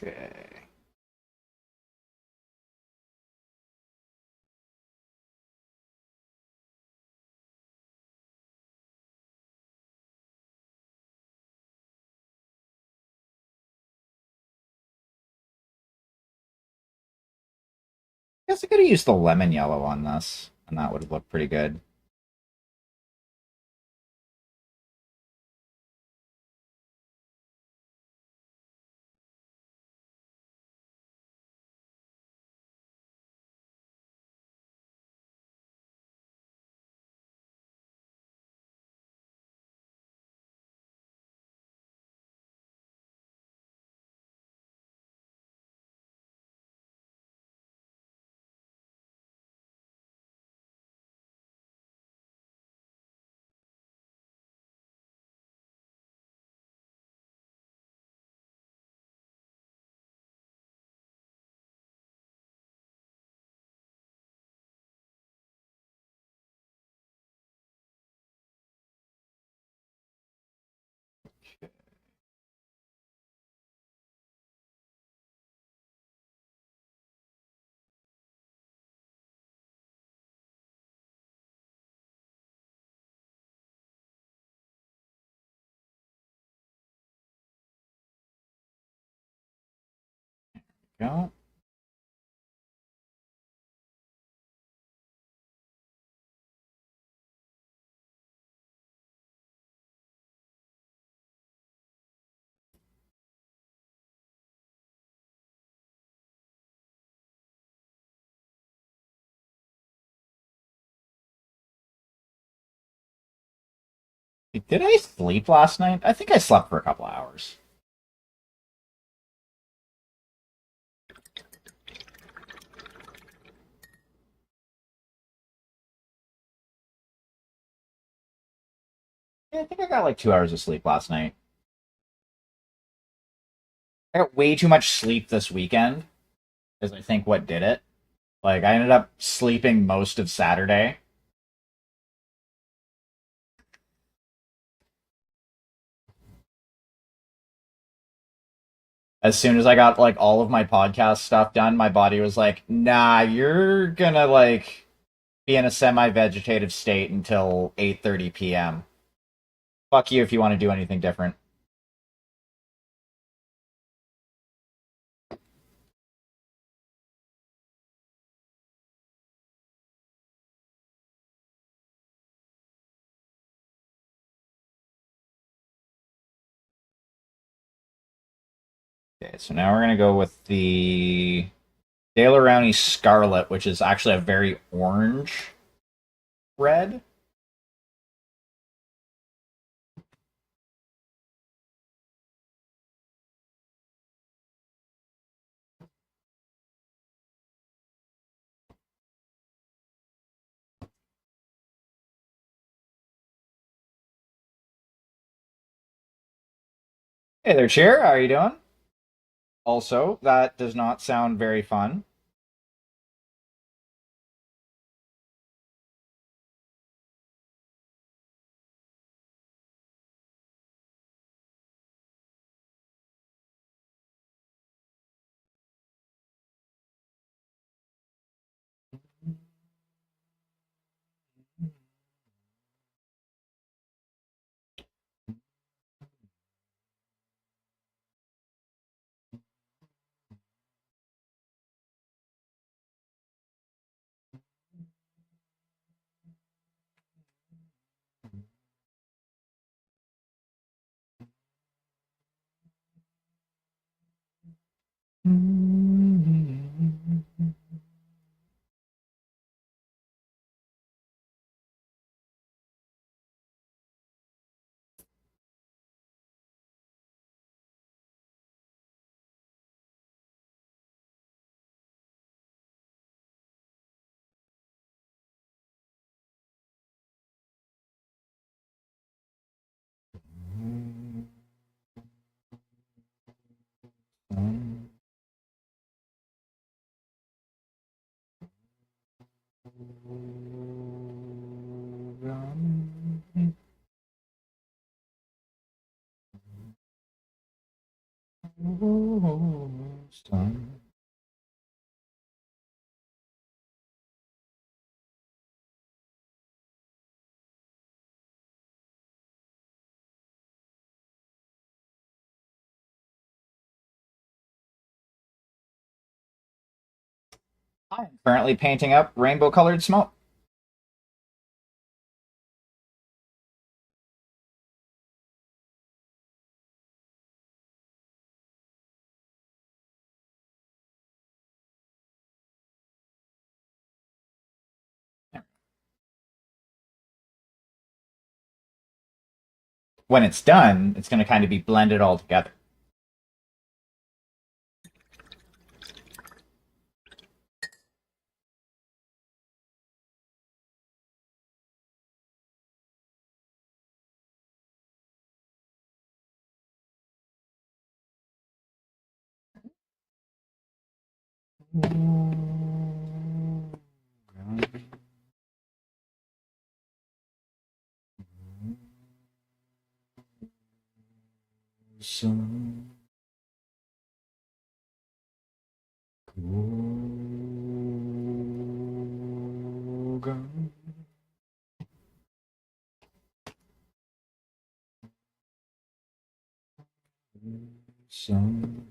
[SPEAKER 1] Okay. Guess I could have used the lemon yellow on this, and that would have looked pretty good. Go. Did I sleep last night? I think I slept for a couple hours. Yeah, I think I got like 2 hours of sleep last night. I got way too much sleep this weekend, is I think what did it. Like I ended up sleeping most of Saturday. As soon as I got like all of my podcast stuff done, my body was like, "Nah, you're gonna like be in a semi-vegetative state until 8:30 p.m. Fuck you if you want to do anything different." Okay, so now we're gonna go with the Daler Scarlet, which is actually a very orange red. Hey there, Cheer. How are you doing? Also, that does not sound very fun. I'm currently painting up rainbow colored smoke. When it's done, it's going to kind of be blended all together. Some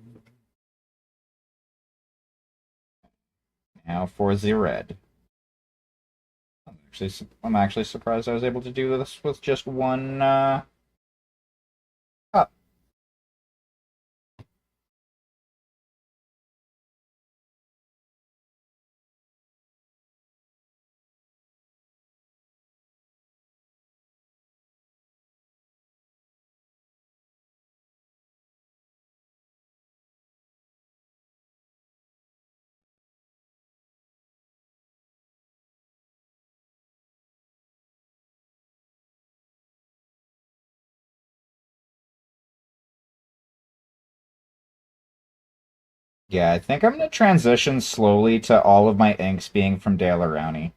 [SPEAKER 1] now for the red. I'm actually surprised I was able to do this with just one cup. Yeah, I think I'm gonna transition slowly to all of my inks being from Dale Arouney.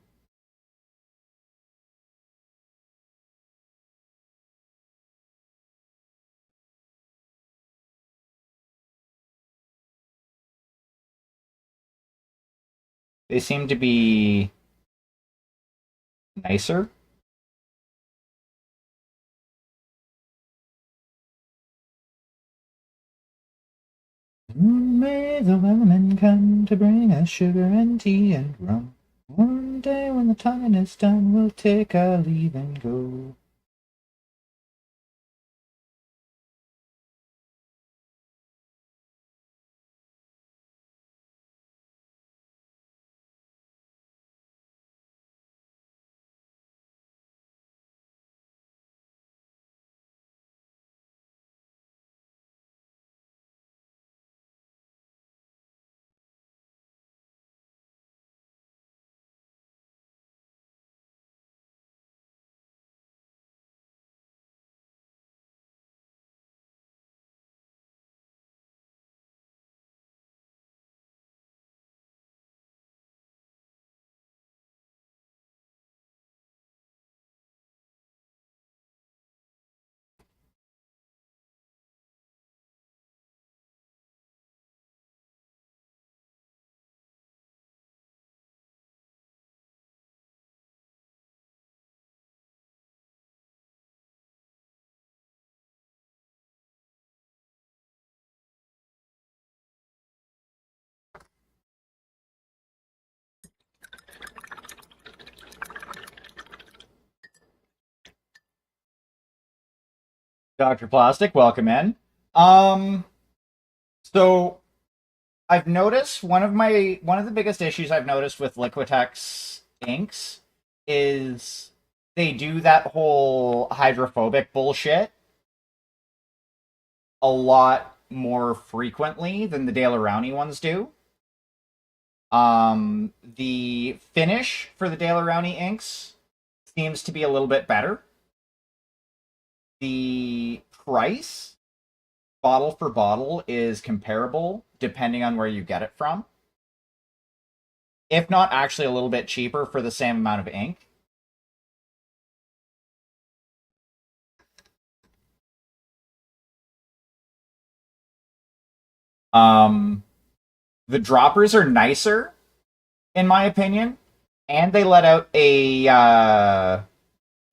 [SPEAKER 1] They seem to be nicer. May the weathermen come to bring us sugar and tea and rum. One day when the tonguing is done, we'll take our leave and go. Dr. Plastic, welcome in. Um, so I've noticed one of the biggest issues I've noticed with Liquitex inks is they do that whole hydrophobic bullshit a lot more frequently than the Dale Arouney ones do. The finish for the Dale Arouney inks seems to be a little bit better. The price, bottle for bottle, is comparable depending on where you get it from. If not actually a little bit cheaper for the same amount of ink. Um, the droppers are nicer, in my opinion, and they let out a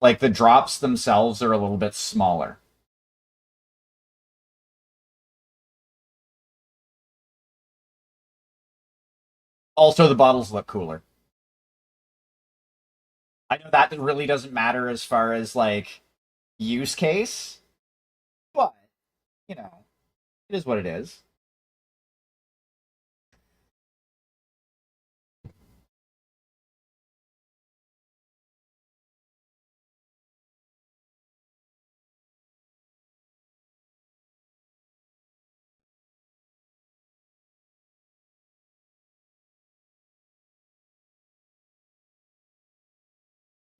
[SPEAKER 1] like the drops themselves are a little bit smaller. Also, the bottles look cooler. I know that really doesn't matter as far as like use case, but you know, it is what it is.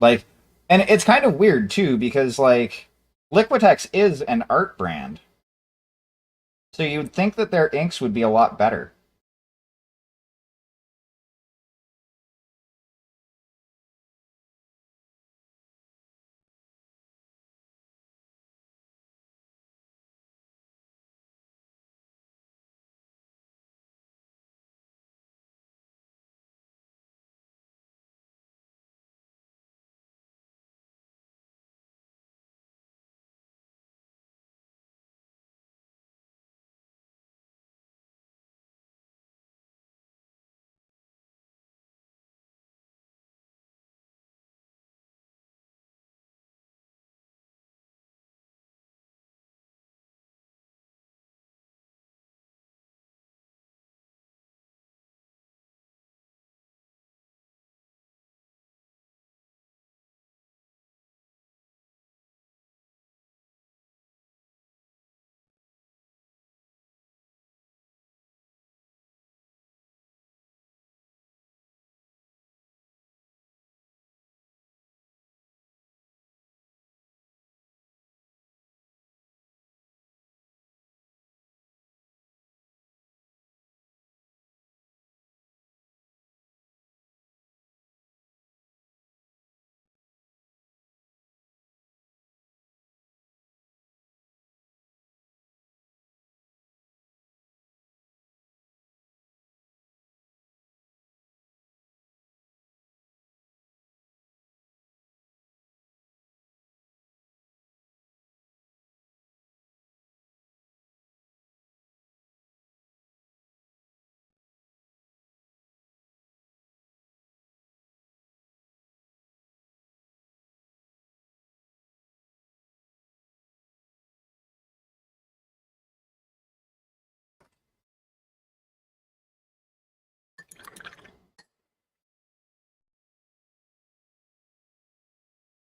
[SPEAKER 1] Like, and it's kind of weird too because like Liquitex is an art brand, so you'd think that their inks would be a lot better.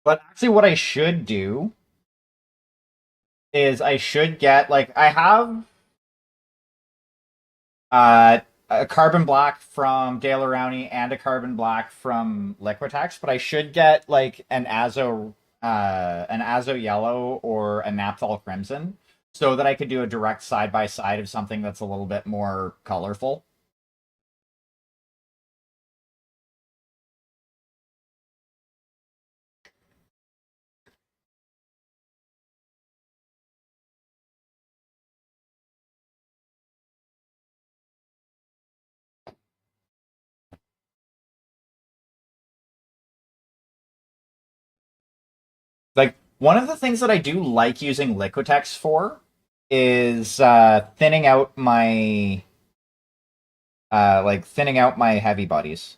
[SPEAKER 1] But actually, what I should do is I should get like I have uh, a carbon black from Dale Arouney and a carbon black from Liquitex, but I should get like an Azo yellow or a Naphthol crimson so that I could do a direct side by side of something that's a little bit more colorful. Like one of the things that I do like using Liquitex for is thinning out my heavy bodies.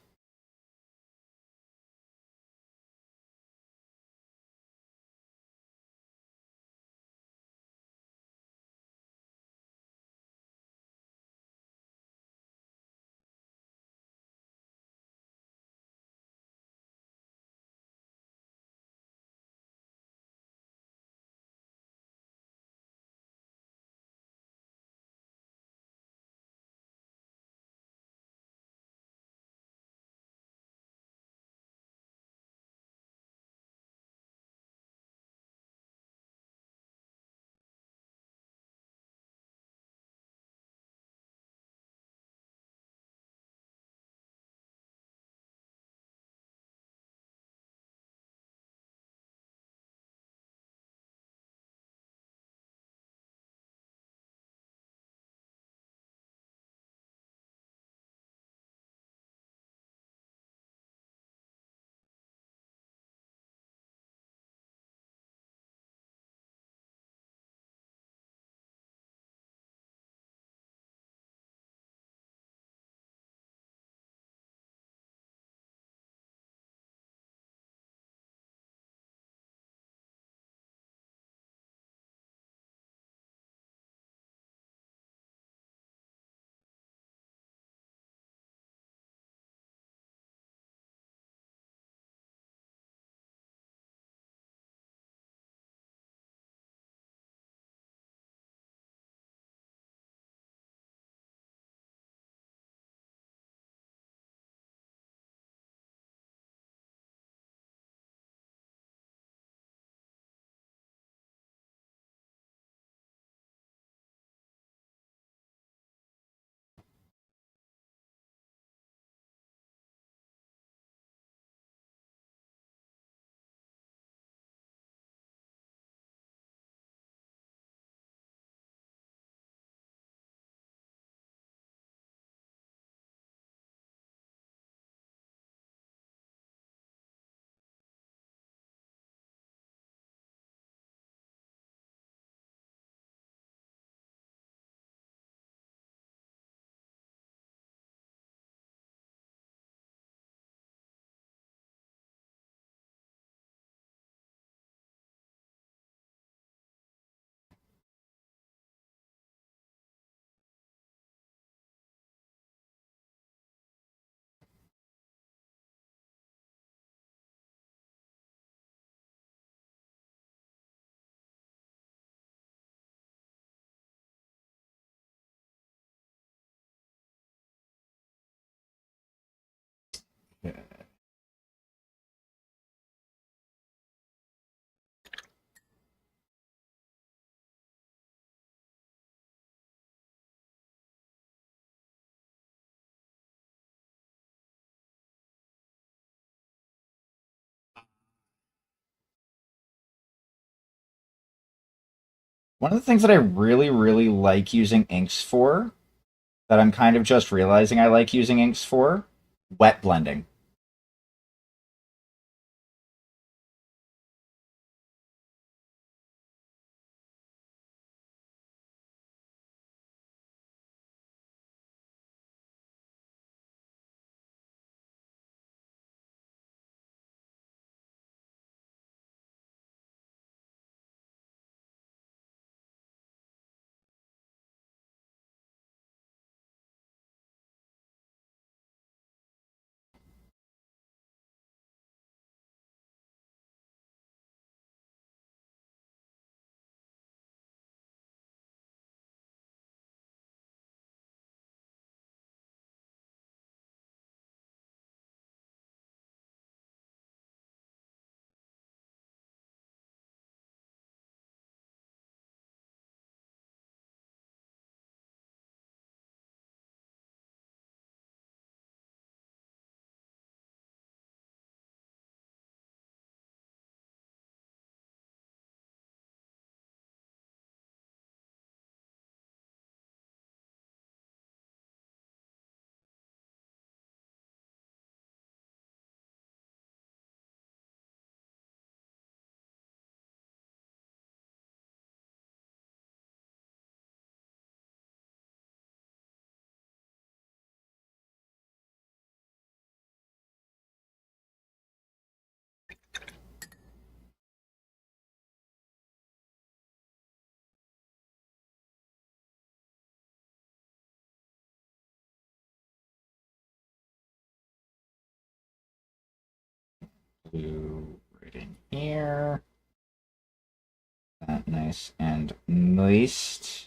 [SPEAKER 1] One of the things that I really, really like using inks for, that I'm kind of just realizing I like using inks for, wet blending. blue right in here. That nice and moist.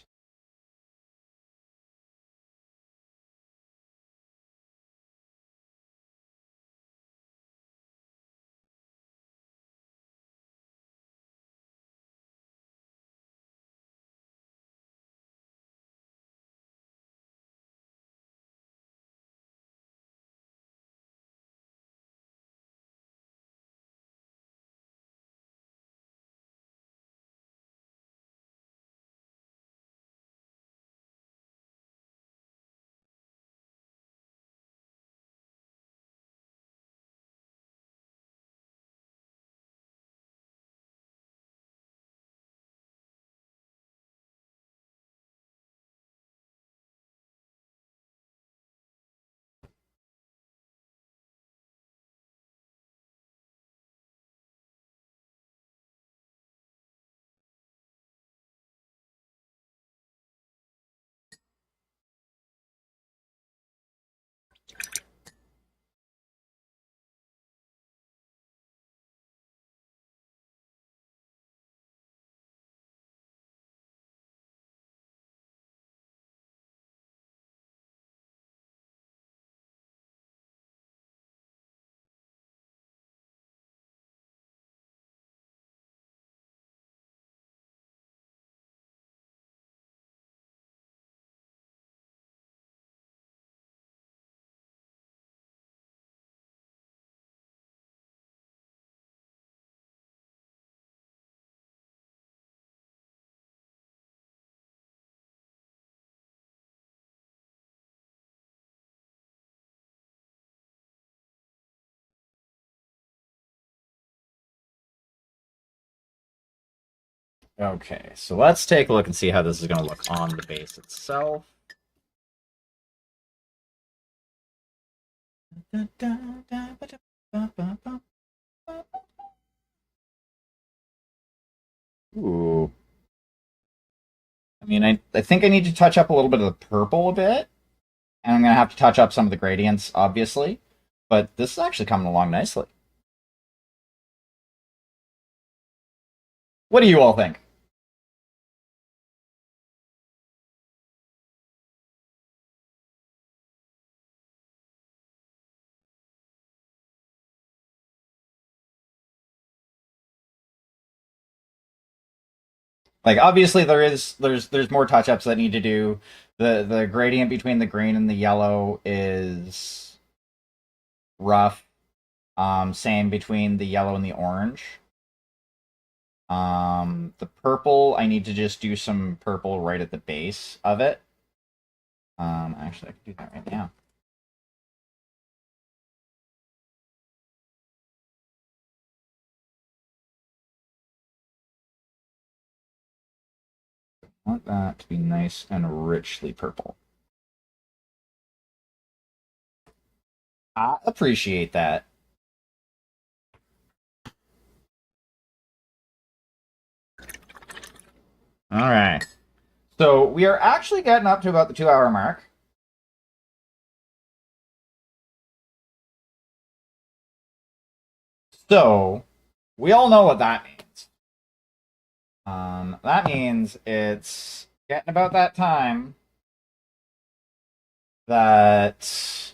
[SPEAKER 1] Okay, so let's take a look and see how this is going to look on the base itself. Ooh. I mean, I think I need to touch up a little bit of the purple a bit. And I'm going to have to touch up some of the gradients, obviously. But this is actually coming along nicely. What do you all think? Like, obviously there's more touch-ups that need to do. The gradient between the green and the yellow is rough. Same between the yellow and the orange. The purple, I need to just do some purple right at the base of it. Actually, I can do that right now. I want that to be nice and richly purple. I appreciate that. All right. So we are actually getting up to about the 2 hour mark. So we all know what that means. That means it's getting about that time that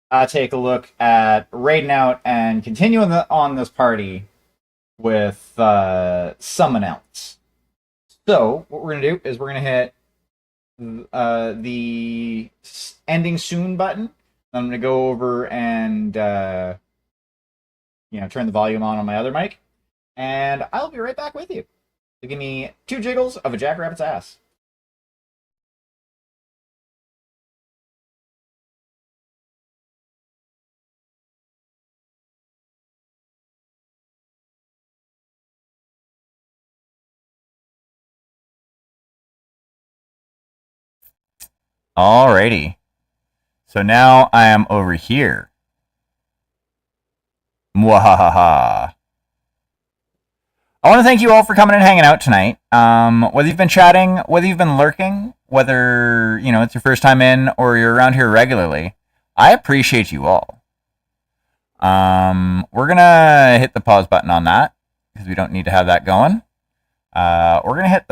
[SPEAKER 1] I take a look at raiding out and continuing on this party with someone else. So what we're gonna do is we're gonna hit the ending soon button. I'm gonna go over and turn the volume on my other mic, and I'll be right back with you. So give me 2 jiggles of a jackrabbit's ass. Alrighty. So now I am over here. Mwahaha. I want to thank you all for coming and hanging out tonight. Whether you've been chatting, whether you've been lurking, whether it's your first time in or you're around here regularly, I appreciate you all.
[SPEAKER 2] We're gonna hit the pause button on that because we don't need to have that going. We're gonna hit the